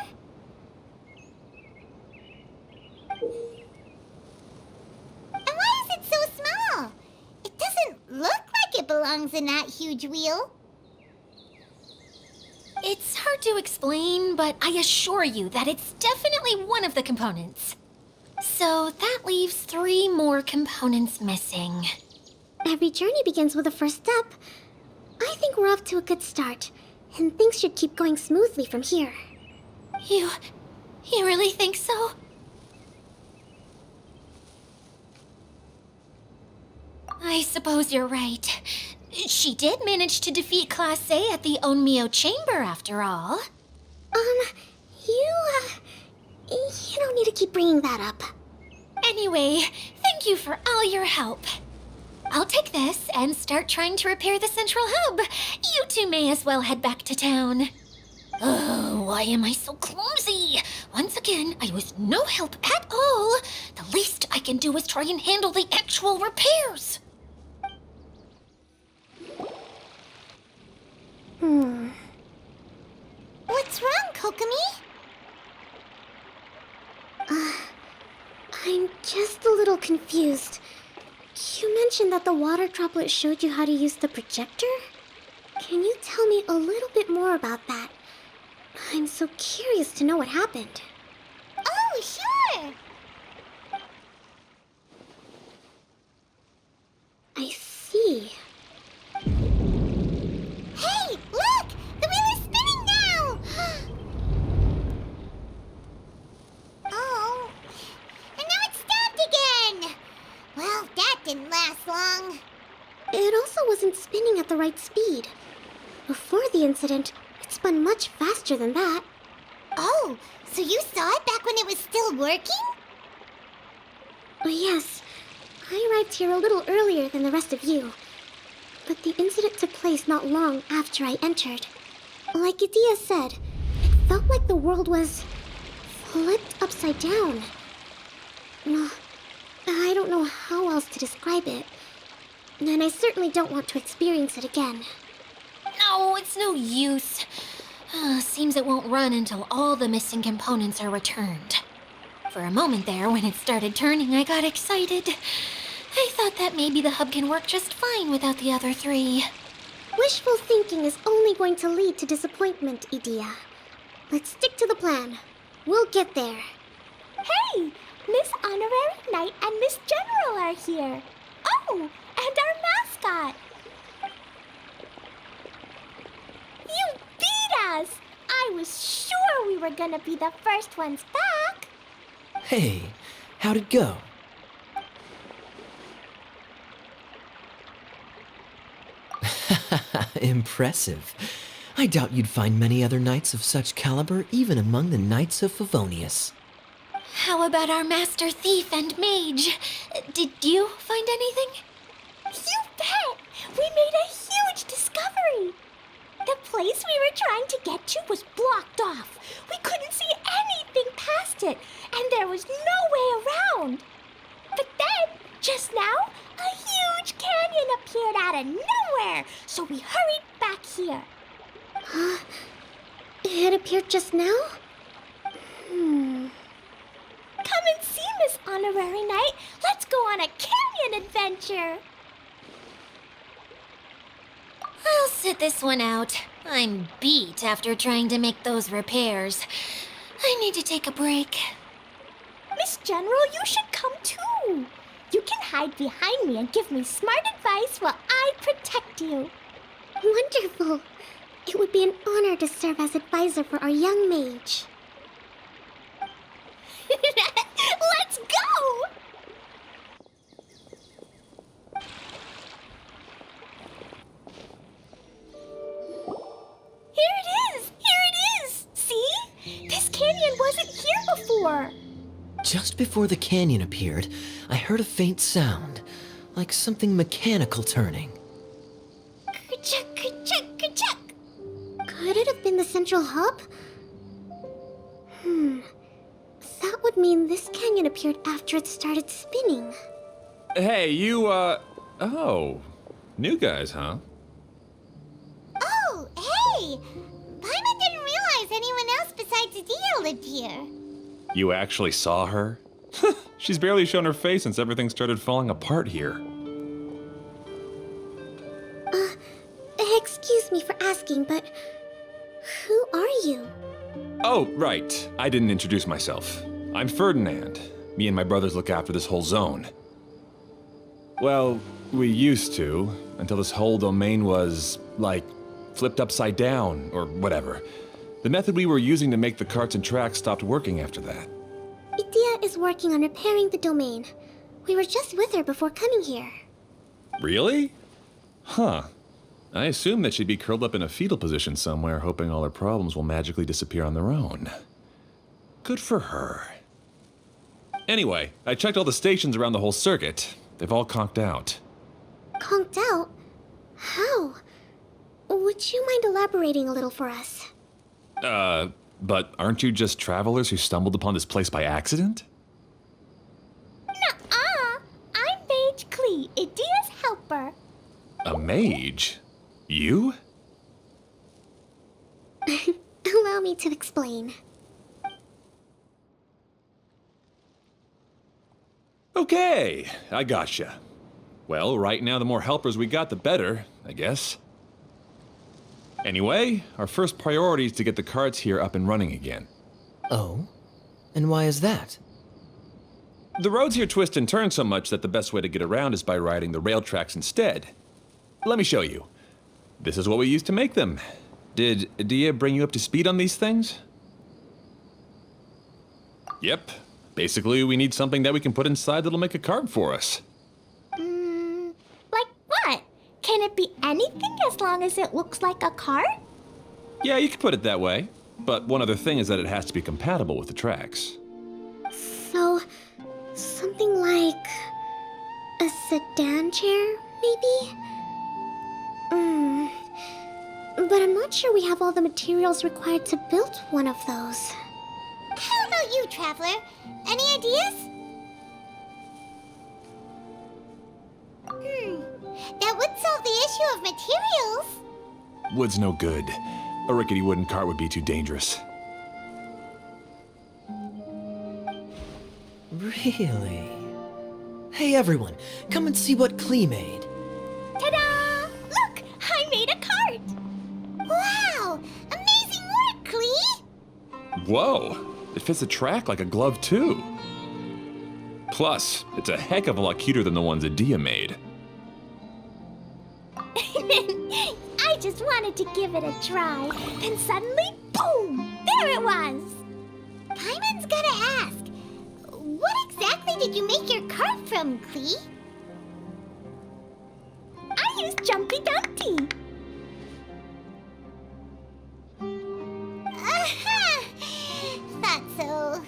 B: And why is it so small? It doesn't look like it belongs in that huge wheel.
F: It's hard to explain, but I assure you that it's definitely one of the components. So that leaves 3 more components missing.
G: Every journey begins with a first step. I think we're off to a good start, and things should keep going smoothly from here.
F: You really think so? I suppose you're right. She did manage to defeat Class A at the Onmyo Chamber, after all.
G: You don't need to keep bringing that up.
F: Anyway, thank you for all your help. I'll take this and start trying to repair the central hub. You two may as well head back to town. Oh, why am I so clumsy? Once again, I was no help at all. The least I can do is try and handle the actual repairs.
B: What's wrong, Kokomi?
G: I'm just a little confused. You mentioned that the water droplet showed you how to use the projector? Can you tell me a little bit more about that? I'm so curious to know what happened.
B: Oh, sure!
G: I see.
B: Hey, look! The wheel is spinning now! Oh, and now it's stopped again! Well, that didn't last long.
G: It also wasn't spinning at the right speed. Before the incident, it spun much faster than that.
B: Oh, so you saw it back when it was still working?
G: Oh, yes. I arrived here a little earlier than the rest of you. But the incident took place not long after I entered. Like Idia said, it felt like the world was flipped upside down. Well, I don't know how else to describe it. And I certainly don't want to experience it again.
F: No, it's no use. Seems it won't run until all the missing components are returned. For a moment there, when it started turning, I got excited. I thought that maybe the hub can work just fine without the other three.
G: Wishful thinking is only going to lead to disappointment, Idia. Let's stick to the plan. We'll get there.
C: Hey, Miss Honorary Knight and Miss General are here. Oh, and our mascot. You beat us! I was sure we were gonna be the first ones back.
D: Hey, how'd it go? Impressive. I doubt you'd find many other knights of such caliber even among the Knights of Favonius.
F: How about our master thief and mage? Did you find anything?
C: You bet! We made a huge discovery! The place we were trying to get to was blocked off. We couldn't see anything past it, and there was no way around. But then, just now, a huge canyon appeared out of nowhere, so we hurried back here.
G: It appeared just now?
C: Come and see, Miss Honorary Knight. Let's go on a canyon adventure.
F: I'll sit this one out. I'm beat after trying to make those repairs. I need to take a break.
C: Miss General, you should come too. You can hide behind me and give me smart advice while I protect you.
G: Wonderful. It would be an honor to serve as advisor for our young mage.
C: Let's go! Here it is! Here it is! See? This canyon wasn't here before.
D: Just before the canyon appeared, I heard a faint sound, like something mechanical turning.
C: Ka-chuck, ka-chuck, ka-chuck.
G: Could it have been the central hub? That would mean this canyon appeared after it started spinning.
H: Hey, you, oh. New guys, huh?
B: Oh, hey! Paimon didn't realize anyone else besides Idia lived here.
H: You actually saw her? She's barely shown her face since everything started falling apart here.
G: Excuse me for asking, but who are you?
H: Oh, right. I didn't introduce myself. I'm Ferdinand. Me and my brothers look after this whole zone. Well, we used to, until this whole domain was, like, flipped upside down, or whatever. The method we were using to make the carts and tracks stopped working after that.
G: Idia is working on repairing the domain. We were just with her before coming here.
H: Really? Huh. I assume that she'd be curled up in a fetal position somewhere, hoping all her problems will magically disappear on their own. Good for her. Anyway, I checked all the stations around the whole circuit. They've all conked out.
G: Conked out? How? Would you mind elaborating a little for us?
H: But aren't you just travelers who stumbled upon this place by accident?
C: Nuh-uh. I'm Mage Klee, Idia's helper.
H: A mage? You?
G: Allow me to explain.
H: Okay, I gotcha. Well, right now the more helpers we got, the better, I guess. Anyway, our first priority is to get the carts here up and running again.
D: Oh? And why is that?
H: The roads here twist and turn so much that the best way to get around is by riding the rail tracks instead. Let me show you. This is what we used to make them. Did Idia bring you up to speed on these things? Yep. Basically, we need something that we can put inside that'll make a cart for us.
C: Like what? Can it be anything as long as it looks like a cart?
H: Yeah, you could put it that way. But one other thing is that it has to be compatible with the tracks.
G: So, something like a sedan chair, maybe? But I'm not sure we have all the materials required to build one of those.
B: How about you, Traveler? Any ideas? That would solve the issue of materials.
H: Wood's no good. A rickety wooden cart would be too dangerous.
D: Really? Hey everyone, come and see what Klee made.
C: Ta-da! Look, I made a cart.
B: Wow! Amazing work, Klee!
H: Whoa! It fits the track like a glove, too. Plus, it's a heck of a lot cuter than the ones Adia made.
C: I just wanted to give it a try, and suddenly, boom! There it was!
B: Paimon's gotta ask, what exactly did you make your cart from, Klee?
C: I used Jumpy Dumpty.
B: Aha! Thought so.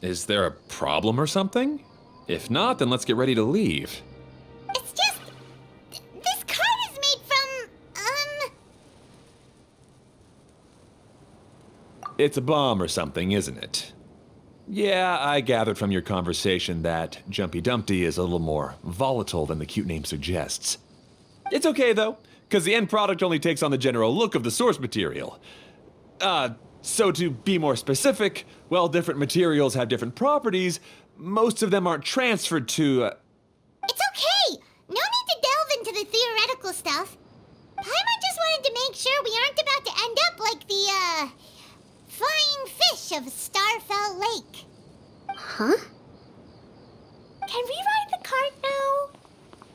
H: Is there a problem or something? If not, then let's get ready to leave.
B: It's just... this cart is made from,
H: It's a bomb or something, isn't it? Yeah, I gathered from your conversation that Jumpy Dumpty is a little more volatile than the cute name suggests. It's okay, though, because the end product only takes on the general look of the source material. So to be more specific, while different materials have different properties, most of them aren't transferred to,
B: It's okay! No need to delve into the theoretical stuff. Paimon just wanted to make sure we aren't about to end up like the, flying fish of Starfell Lake.
G: Huh?
C: Can we ride the cart now?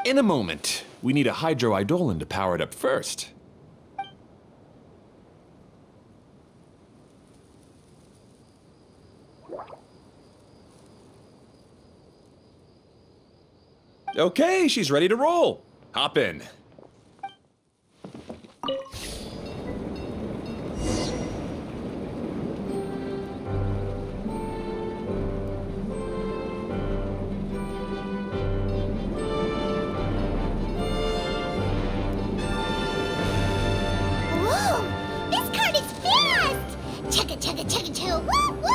H: In a moment. We need a hydroidolin to power it up first. Okay, she's ready to roll. Hop in.
B: Whoa! This cart is fast! Chugga chugga chugga chugga woo woo!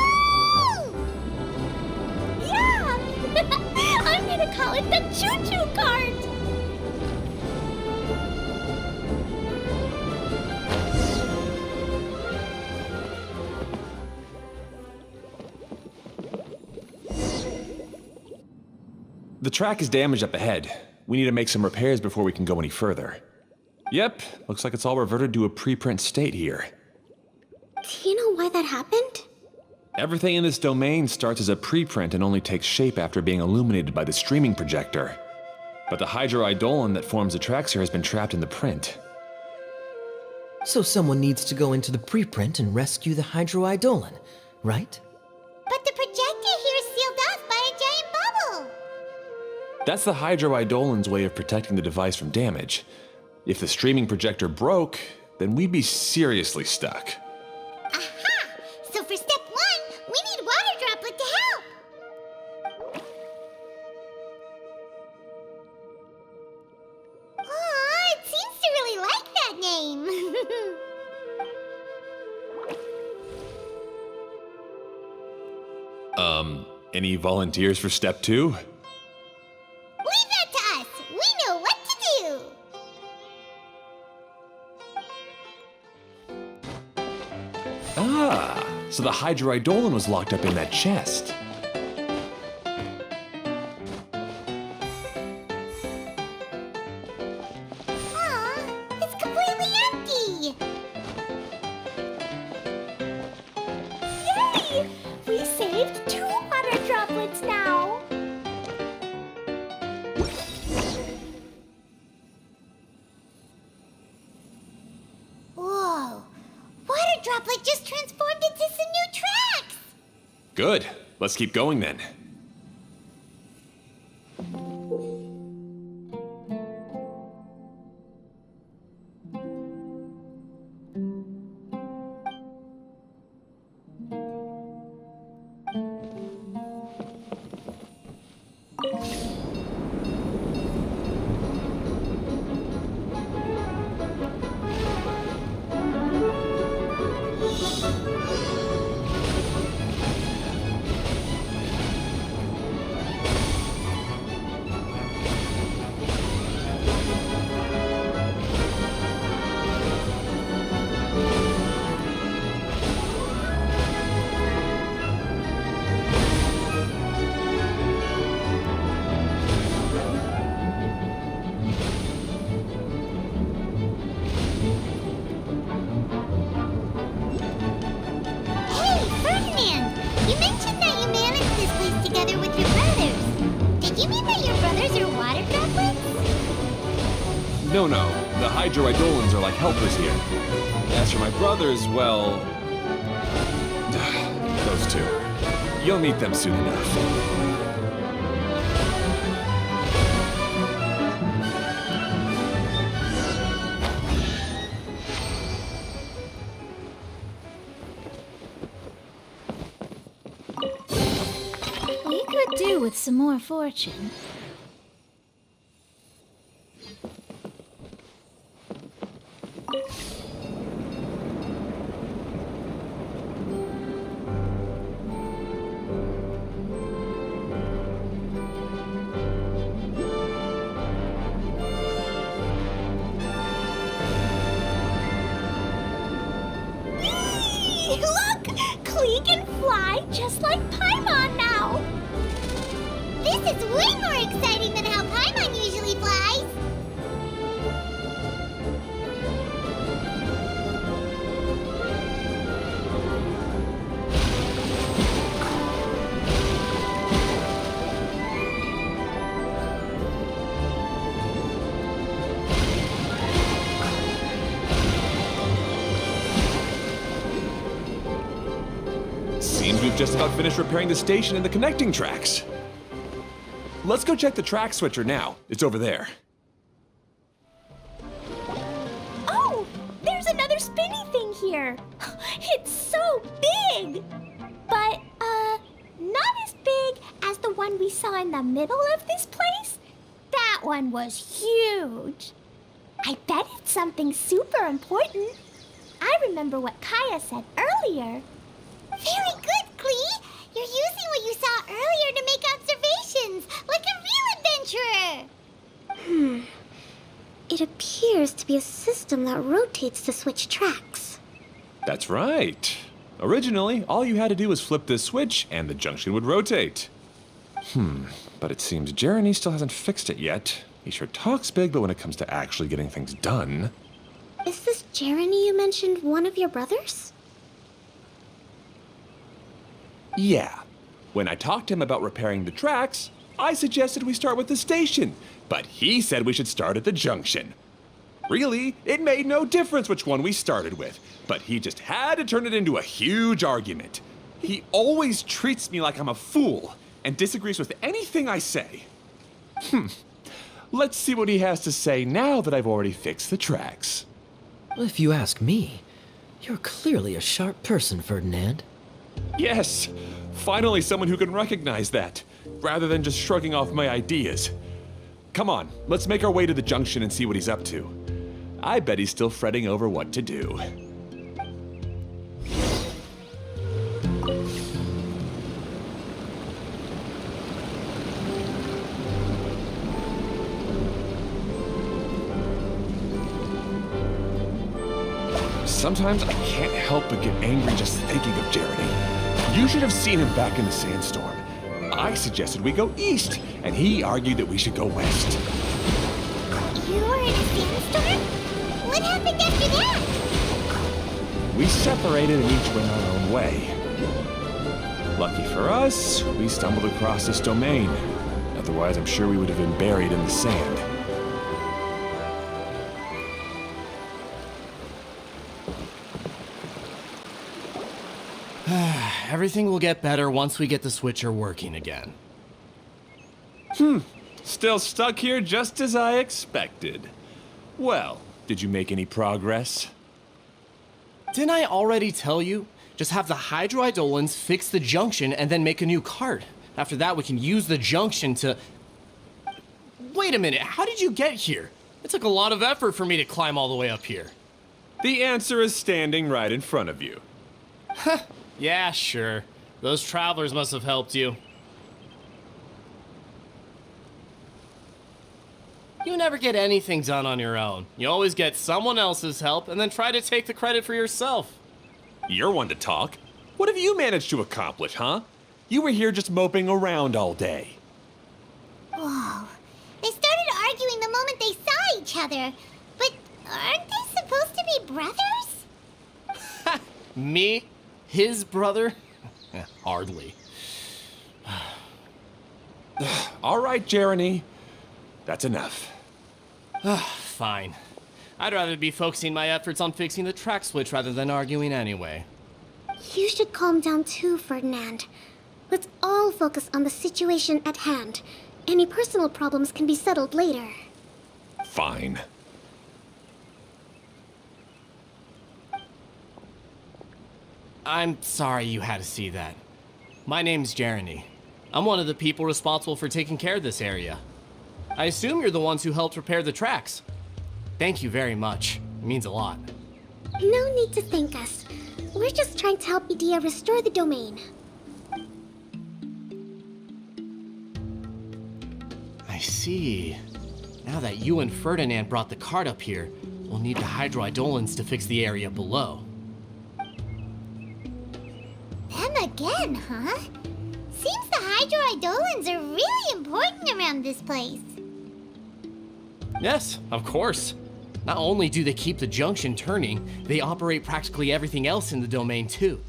C: Yeah! I'm gonna call it the choo-choo cart!
H: The track is damaged up ahead. We need to make some repairs before we can go any further. Yep, looks like it's all reverted to a preprint state here.
G: Do you know why that happened?
H: Everything in this domain starts as a preprint and only takes shape after being illuminated by the streaming projector. But the hydroidolin that forms the tracks here has been trapped in the print.
D: So someone needs to go into the preprint and rescue the hydroidolin, right?
B: But the projector here is sealed off by a giant bubble!
H: That's the hydroidolin's way of protecting the device from damage. If the streaming projector broke, then we'd be seriously stuck.
B: Aha! So for step one, we need Water Droplet to help! Aw, it seems to really like that name!
H: Any volunteers for step two?
B: Leave that to us! We know what to do!
H: Ah, so the hydroidolin was locked up in that chest.
B: Aw, it's completely empty!
C: Yay! We saved 2 water droplets now!
B: Whoa! Water Droplet just transformed into some new tracks!
H: Good. Let's keep going then. No, the Hydroidolans are like helpers here. As for my brothers, well... those two. You'll meet them soon enough.
E: We could do with some more fortune.
C: Look! Klee can fly just like Paimon now!
B: This is way more exciting than how Paimon usually flies.
H: Seems we've just about finished repairing the station and the connecting tracks. Let's go check the track switcher now. It's over there.
C: Oh! There's another spinny thing here! It's so big! But, not as big as the one we saw in the middle of this place. That one was huge. I bet it's something super important. I remember what Kaya said earlier.
B: Very good, Klee. You're using what you saw earlier to make observations, like a real adventurer.
G: It appears to be a system that rotates to switch tracks.
H: That's right. Originally, all you had to do was flip this switch and the junction would rotate. But it seems Jeremy still hasn't fixed it yet. He sure talks big, but when it comes to actually getting things done...
G: Is this Jeremy you mentioned one of your brothers?
H: Yeah. When I talked to him about repairing the tracks, I suggested we start with the station, but he said we should start at the junction. Really, it made no difference which one we started with, but he just had to turn it into a huge argument. He always treats me like I'm a fool and disagrees with anything I say. Let's see what he has to say now that I've already fixed the tracks.
D: If you ask me, you're clearly a sharp person, Ferdinand.
H: Yes, finally someone who can recognize that, rather than just shrugging off my ideas. Come on, let's make our way to the junction and see what he's up to. I bet he's still fretting over what to do. Sometimes I can't help but get angry just thinking of Jeremy. You should have seen him back in the sandstorm. I suggested we go east, and he argued that we should go west.
B: You were in a sandstorm? What happened after that?
H: We separated and each went our own way. Lucky for us, we stumbled across this domain. Otherwise, I'm sure we would have been buried in the sand.
I: Everything will get better once we get the switcher working again.
H: Still stuck here just as I expected. Well, did you make any progress?
I: Didn't I already tell you? Just have the Hydroidolans fix the junction and then make a new cart. After that, we can use the junction to... Wait a minute, how did you get here? It took a lot of effort for me to climb all the way up here.
H: The answer is standing right in front of you.
I: Yeah, sure. Those travelers must have helped you. You never get anything done on your own. You always get someone else's help and then try to take the credit for yourself.
H: You're one to talk. What have you managed to accomplish, huh? You were here just moping around all day.
B: Whoa. They started arguing the moment they saw each other. But aren't they supposed to be brothers?
I: Me? His brother? Hardly.
H: All right, Jeremy. That's enough.
I: fine. I'd rather be focusing my efforts on fixing the track switch rather than arguing anyway.
G: You should calm down too, Ferdinand. Let's all focus on the situation at hand. Any personal problems can be settled later.
H: Fine.
I: I'm sorry you had to see that. My name's Jeremy. I'm one of the people responsible for taking care of this area. I assume you're the ones who helped repair the tracks. Thank you very much. It means a lot.
G: No need to thank us. We're just trying to help Edea restore the domain.
I: I see. Now that you and Ferdinand brought the cart up here, we'll need the hydroidolins to fix the area below.
B: Them again, huh? Seems the hydroidolins are really important around this place.
I: Yes, of course. Not only do they keep the junction turning, they operate practically everything else in the domain too.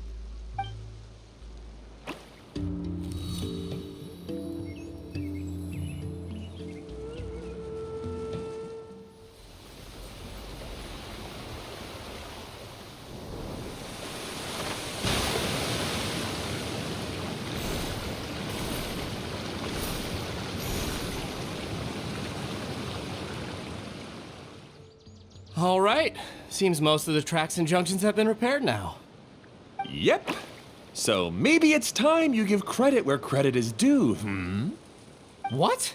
I: All right. Seems most of the tracks and junctions have been repaired now.
H: Yep. So maybe it's time you give credit where credit is due,
I: What?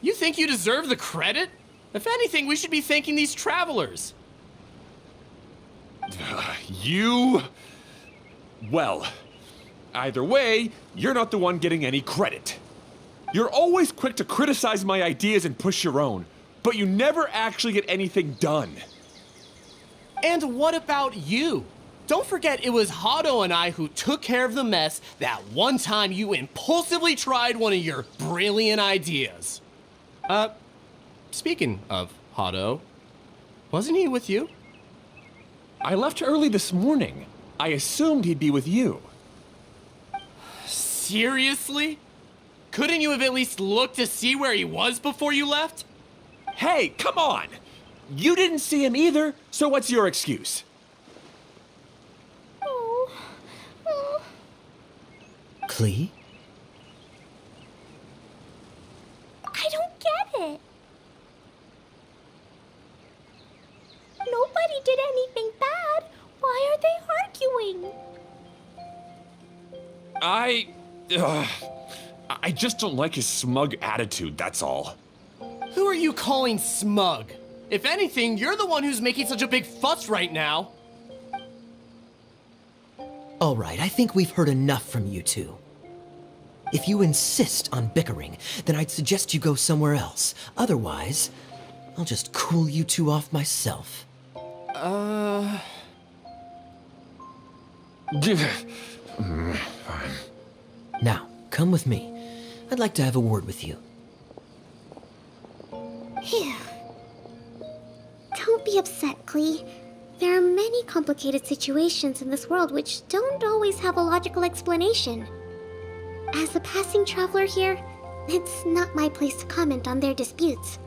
I: You think you deserve the credit? If anything, we should be thanking these travelers.
H: You... Well, either way, you're not the one getting any credit. You're always quick to criticize my ideas and push your own, but you never actually get anything done.
I: And what about you? Don't forget it was Hado and I who took care of the mess that one time you impulsively tried one of your brilliant ideas. Speaking of Hado, wasn't he with you?
H: I left early this morning. I assumed he'd be with you.
I: Seriously? Couldn't you have at least looked to see where he was before you left?
H: Hey, come on! You didn't see him either, so what's your excuse?
D: Klee?
C: I don't get it. Nobody did anything bad. Why are they arguing?
H: I just don't like his smug attitude, that's all.
I: Who are you calling smug? If anything, you're the one who's making such a big fuss right now.
D: All right, I think we've heard enough from you two. If you insist on bickering, then I'd suggest you go somewhere else. Otherwise, I'll just cool you two off myself.
H: Fine.
D: Now, come with me. I'd like to have a word with you.
G: Phew. Don't be upset, Klee. There are many complicated situations in this world which don't always have a logical explanation. As a passing traveler here, it's not my place to comment on their disputes.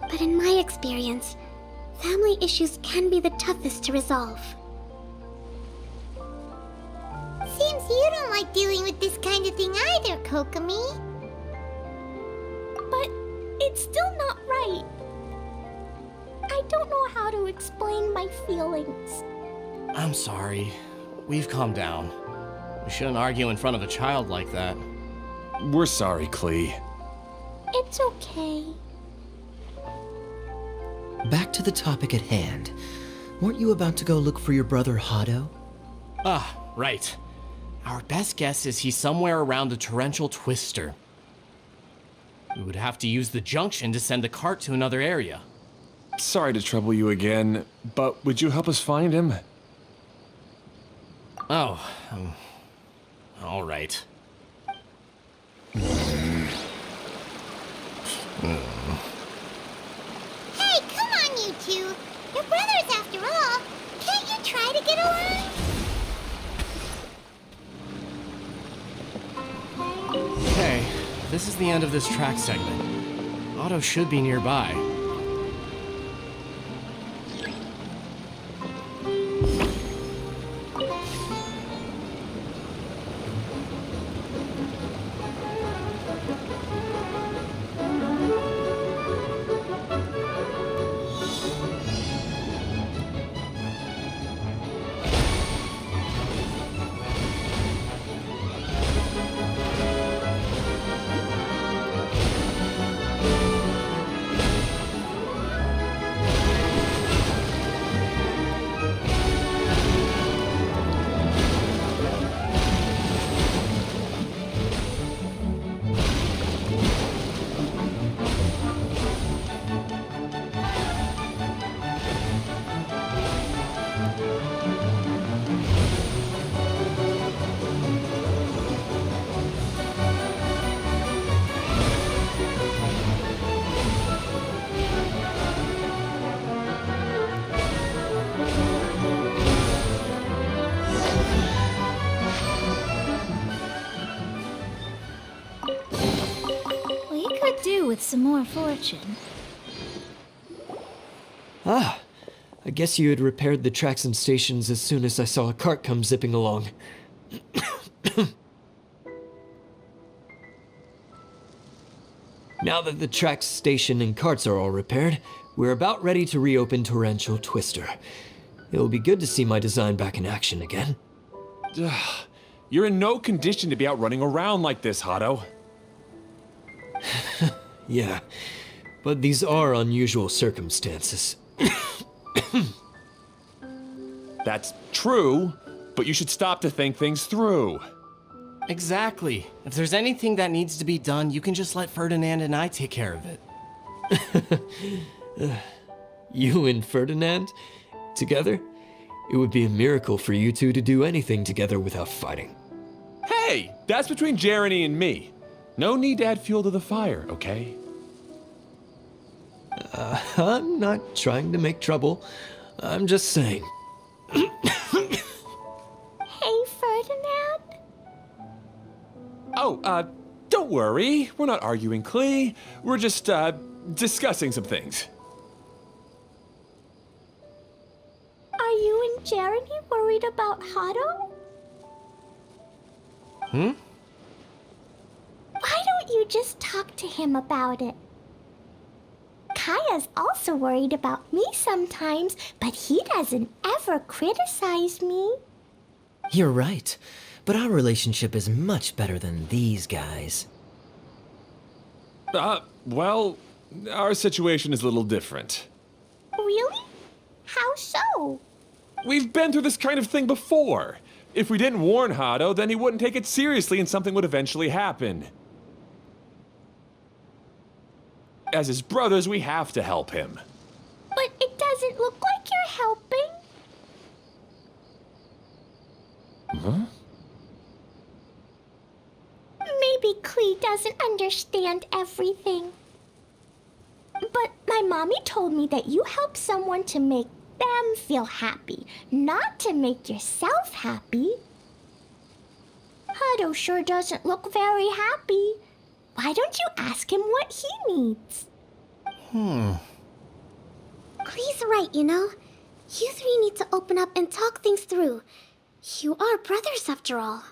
G: But in my experience, family issues can be the toughest to resolve.
B: Seems you don't like dealing with this kind of thing either, Kokomi.
C: But it's still not right. I don't know how to explain my feelings.
I: I'm sorry. We've calmed down. We shouldn't argue in front of a child like that.
H: We're sorry, Klee.
C: It's okay.
D: Back to the topic at hand. Weren't you about to go look for your brother Hado?
I: Ah, right. Our best guess is he's somewhere around the torrential twister. We would have to use the junction to send the cart to another area.
H: Sorry to trouble you again, but would you help us find him?
I: Oh, all right.
B: Hey, come on, you two. You're brothers after all. Can't you try to get along?
I: Okay, this is the end of this track segment. Otto should be nearby.
E: some more fortune.
D: Ah, I guess you had repaired the tracks and stations as soon as I saw a cart come zipping along. Now that the tracks, station, and carts are all repaired, we're about ready to reopen Torrential Twister. It will be good to see my design back in action again.
H: You're in no condition to be out running around like this, Hado.
D: Yeah, but these are unusual circumstances.
H: That's true, but you should stop to think things through.
I: Exactly. If there's anything that needs to be done, you can just let Ferdinand and I take care of it.
D: You and Ferdinand? Together? It would be a miracle for you two to do anything together without fighting.
H: Hey, that's between Jeremy and me. No need to add fuel to the fire, okay?
D: I'm not trying to make trouble. I'm just saying.
C: Hey, Ferdinand?
H: Oh, don't worry. We're not arguing, Klee. We're just, discussing some things.
C: Are you and Jeremy worried about Hado?
I: Hmm?
C: Why don't you just talk to him about it? Kaya's also worried about me sometimes, but he doesn't ever criticize me.
D: You're right, but our relationship is much better than these guys.
H: Well, our situation is a little different.
C: Really? How so?
H: We've been through this kind of thing before. If we didn't warn Hado, then he wouldn't take it seriously and something would eventually happen. As his brothers, we have to help him.
C: But it doesn't look like you're helping.
H: Huh?
C: Maybe Klee doesn't understand everything. But my mommy told me that you help someone to make them feel happy, not to make yourself happy. Hado sure doesn't look very happy. Why don't you ask him what he needs?
G: Klee's right, you know? You three need to open up and talk things through. You are brothers, after all.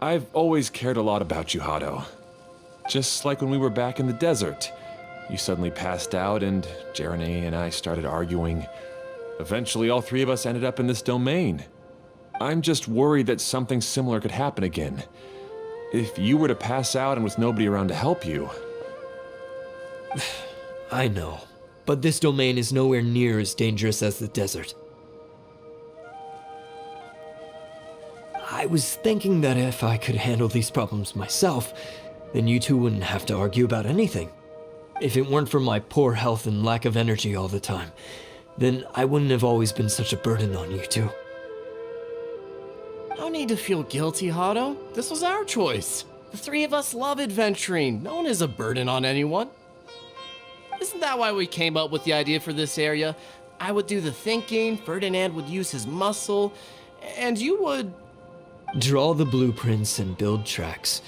H: I've always cared a lot about you, Hado. Just like when we were back in the desert. You suddenly passed out and Jeremy and I started arguing. Eventually, all three of us ended up in this domain. I'm just worried that something similar could happen again. If you were to pass out and with nobody around to help you.
D: I know, but this domain is nowhere near as dangerous as the desert. I was thinking that if I could handle these problems myself, then you two wouldn't have to argue about anything. If it weren't for my poor health and lack of energy all the time, then I wouldn't have always been such a burden on you two.
I: No need to feel guilty, Hado. This was our choice. The three of us love adventuring. No one is a burden on anyone. Isn't that why we came up with the idea for this area? I would do the thinking, Ferdinand would use his muscle, and you would...
D: Draw the blueprints and build tracks.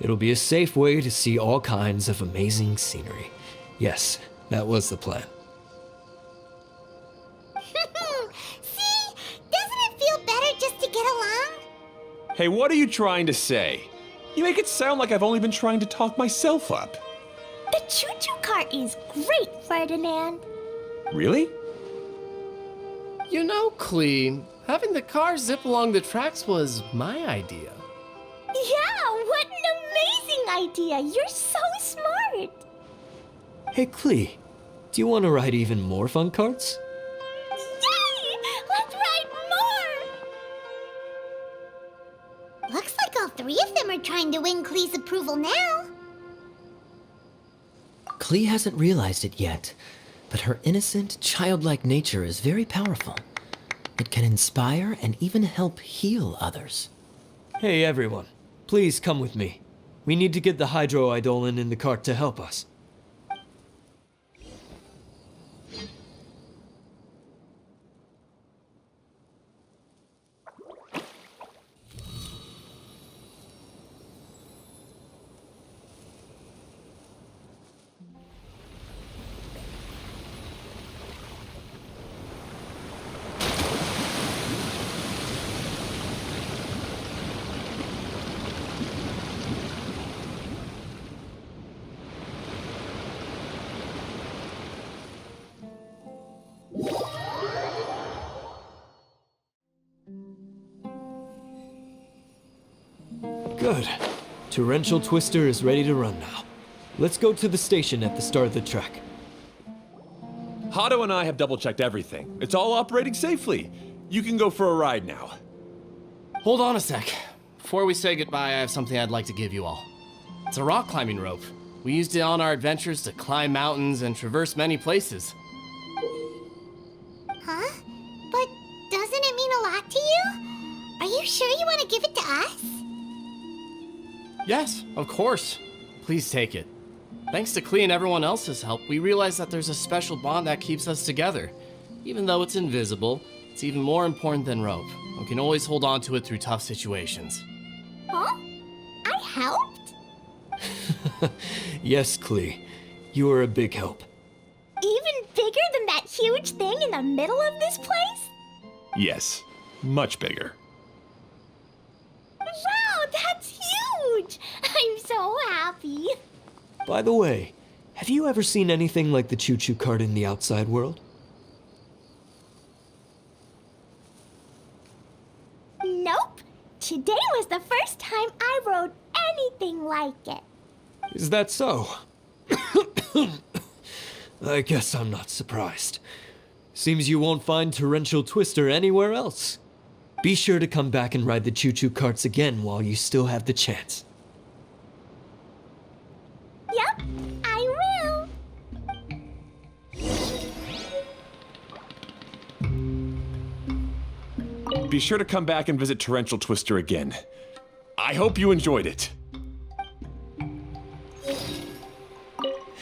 D: It'll be a safe way to see all kinds of amazing scenery. Yes, that was the plan.
B: See? Doesn't it feel better just to get along?
H: Hey, what are you trying to say? You make it sound like I've only been trying to talk myself up.
C: The choo-choo cart is great, Ferdinand.
H: Really?
I: You know, Klee, having the car zip along the tracks was my idea.
C: Yeah, what an amazing idea. You're so smart.
D: Hey, Klee, do you want to ride even more fun carts?
C: Yay! Let's ride more!
B: Looks like all three of them are trying to win Klee's approval now.
D: Klee hasn't realized it yet, but her innocent, childlike nature is very powerful. It can inspire and even help heal others. Hey, everyone. Please come with me. We need to get the Hydro-Eidolon in the cart to help us. Good. Torrential Twister is ready to run now. Let's go to the station at the start of the trek.
H: Hato and I have double-checked everything. It's all operating safely. You can go for a ride now.
I: Hold on a sec. Before we say goodbye, I have something I'd like to give you all. It's a rock climbing rope. We used it on our adventures to climb mountains and traverse many places.
B: Huh? But doesn't it mean a lot to you? Are you sure you want to give it to us?
I: Yes, of course. Please take it. Thanks to Klee and everyone else's help, we realized that there's a special bond that keeps us together. Even though it's invisible, it's even more important than rope. We can always hold on to it through tough situations.
C: Huh? I helped?
D: Yes, Klee. You are a big help.
C: Even bigger than that huge thing in the middle of this place?
H: Yes, much bigger.
C: Wow, that's huge! I'm so happy.
D: By the way, have you ever seen anything like the choo-choo cart in the outside world?
C: Nope. Today was the first time I rode anything like it.
D: Is that so? I guess I'm not surprised. Seems you won't find Torrential Twister anywhere else. Be sure to come back and ride the choo-choo carts again while you still have the chance.
C: Yep, I will.
H: Be sure to come back and visit Torrential Twister again. I hope you enjoyed it.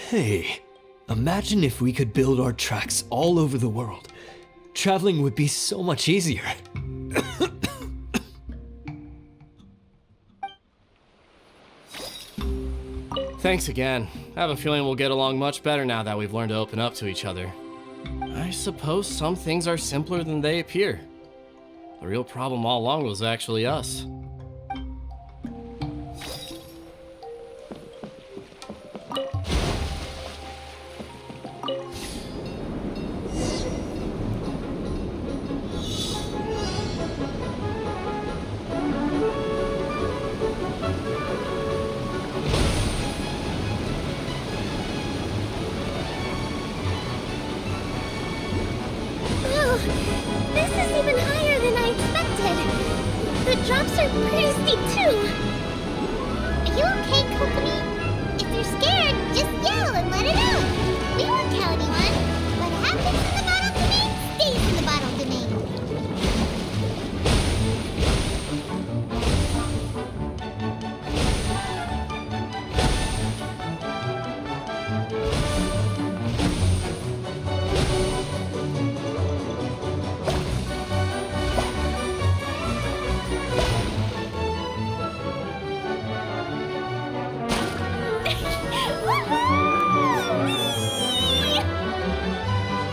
D: Hey, imagine if we could build our tracks all over the world. Traveling would be so much easier.
I: Thanks again. I have a feeling we'll get along much better now that we've learned to open up to each other. I suppose some things are simpler than they appear. The real problem all along was actually us.
G: Oh, this is even higher than I expected. The drops are pretty steep too.
B: Are you okay, Accompany? If you're scared, just yell and let it out. We won't tell anyone. What happens in the bottle domain stays in the bottle domain.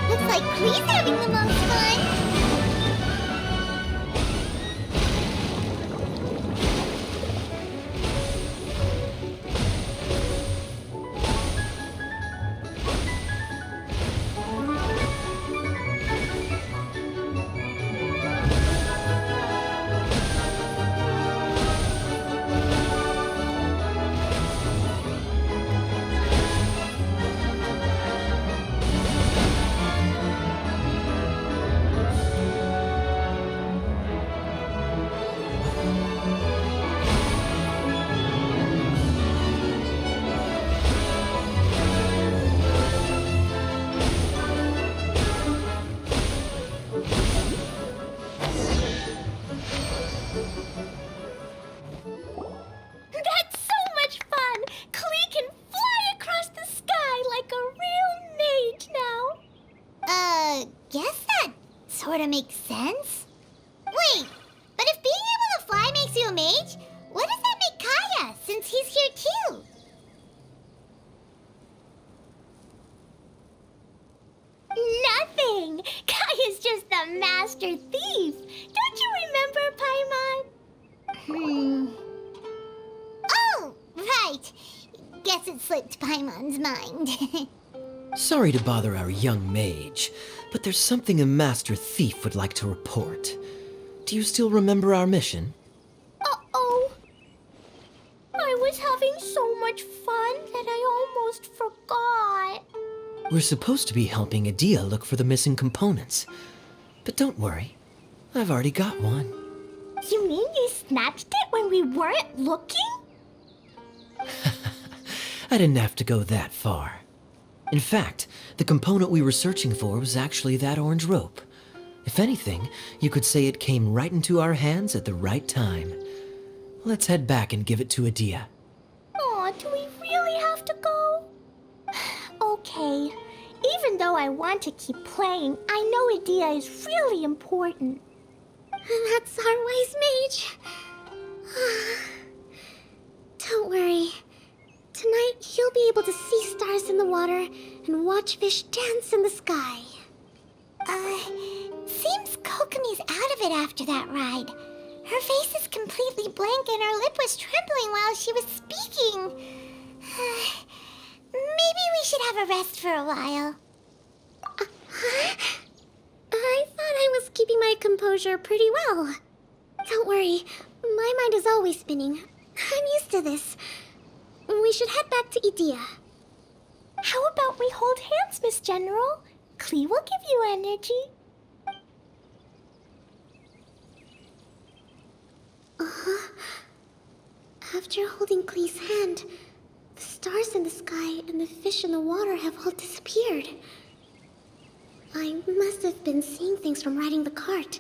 B: Looks like Klee's having the most fun.
C: That's so much fun! Klee can fly across the sky like a real mage now.
B: Guess that sorta makes sense. Wait, but if being able to fly makes you a mage, what does that make Kaya, since he's here too?
C: Nothing! Kaya's just a master thief. Don't you remember, Paimon?
B: Oh, right. Guess it slipped Paimon's mind.
D: Sorry to bother our young mage, but there's something a master thief would like to report. Do you still remember our mission?
C: Uh-oh. having so much fun that I almost forgot.
D: We're supposed to be helping Adia look for the missing components. But don't worry, I've already got one.
C: You mean you snatched it when we weren't looking?
D: I didn't have to go that far. In fact, the component we were searching for was actually that orange rope. If anything, you could say it came right into our hands at the right time. Let's head back and give it to Adia.
C: Aw, do we really have to go? Okay. Even though I want to keep playing, I know Adia is really important.
G: That's our wise mage. Don't worry. Tonight, he'll be able to see stars in the water and watch fish dance in the sky.
B: Seems Kokomi's out of it after that ride. Her face is completely blank and her lip was trembling while she was speaking. Maybe we should have a rest for a while.
G: I thought I was keeping my composure pretty well. Don't worry, my mind is always spinning. I'm used to this. We should head back to Idia.
C: How about we hold hands, Miss General? Klee will give you energy.
G: After holding Klee's hand, the stars in the sky and the fish in the water have all disappeared. I must have been seeing things from riding the cart.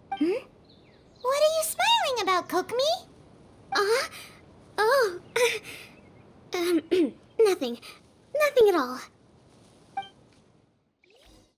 B: What are you smiling about, Kokomi?
G: Oh. Nothing. Nothing at all.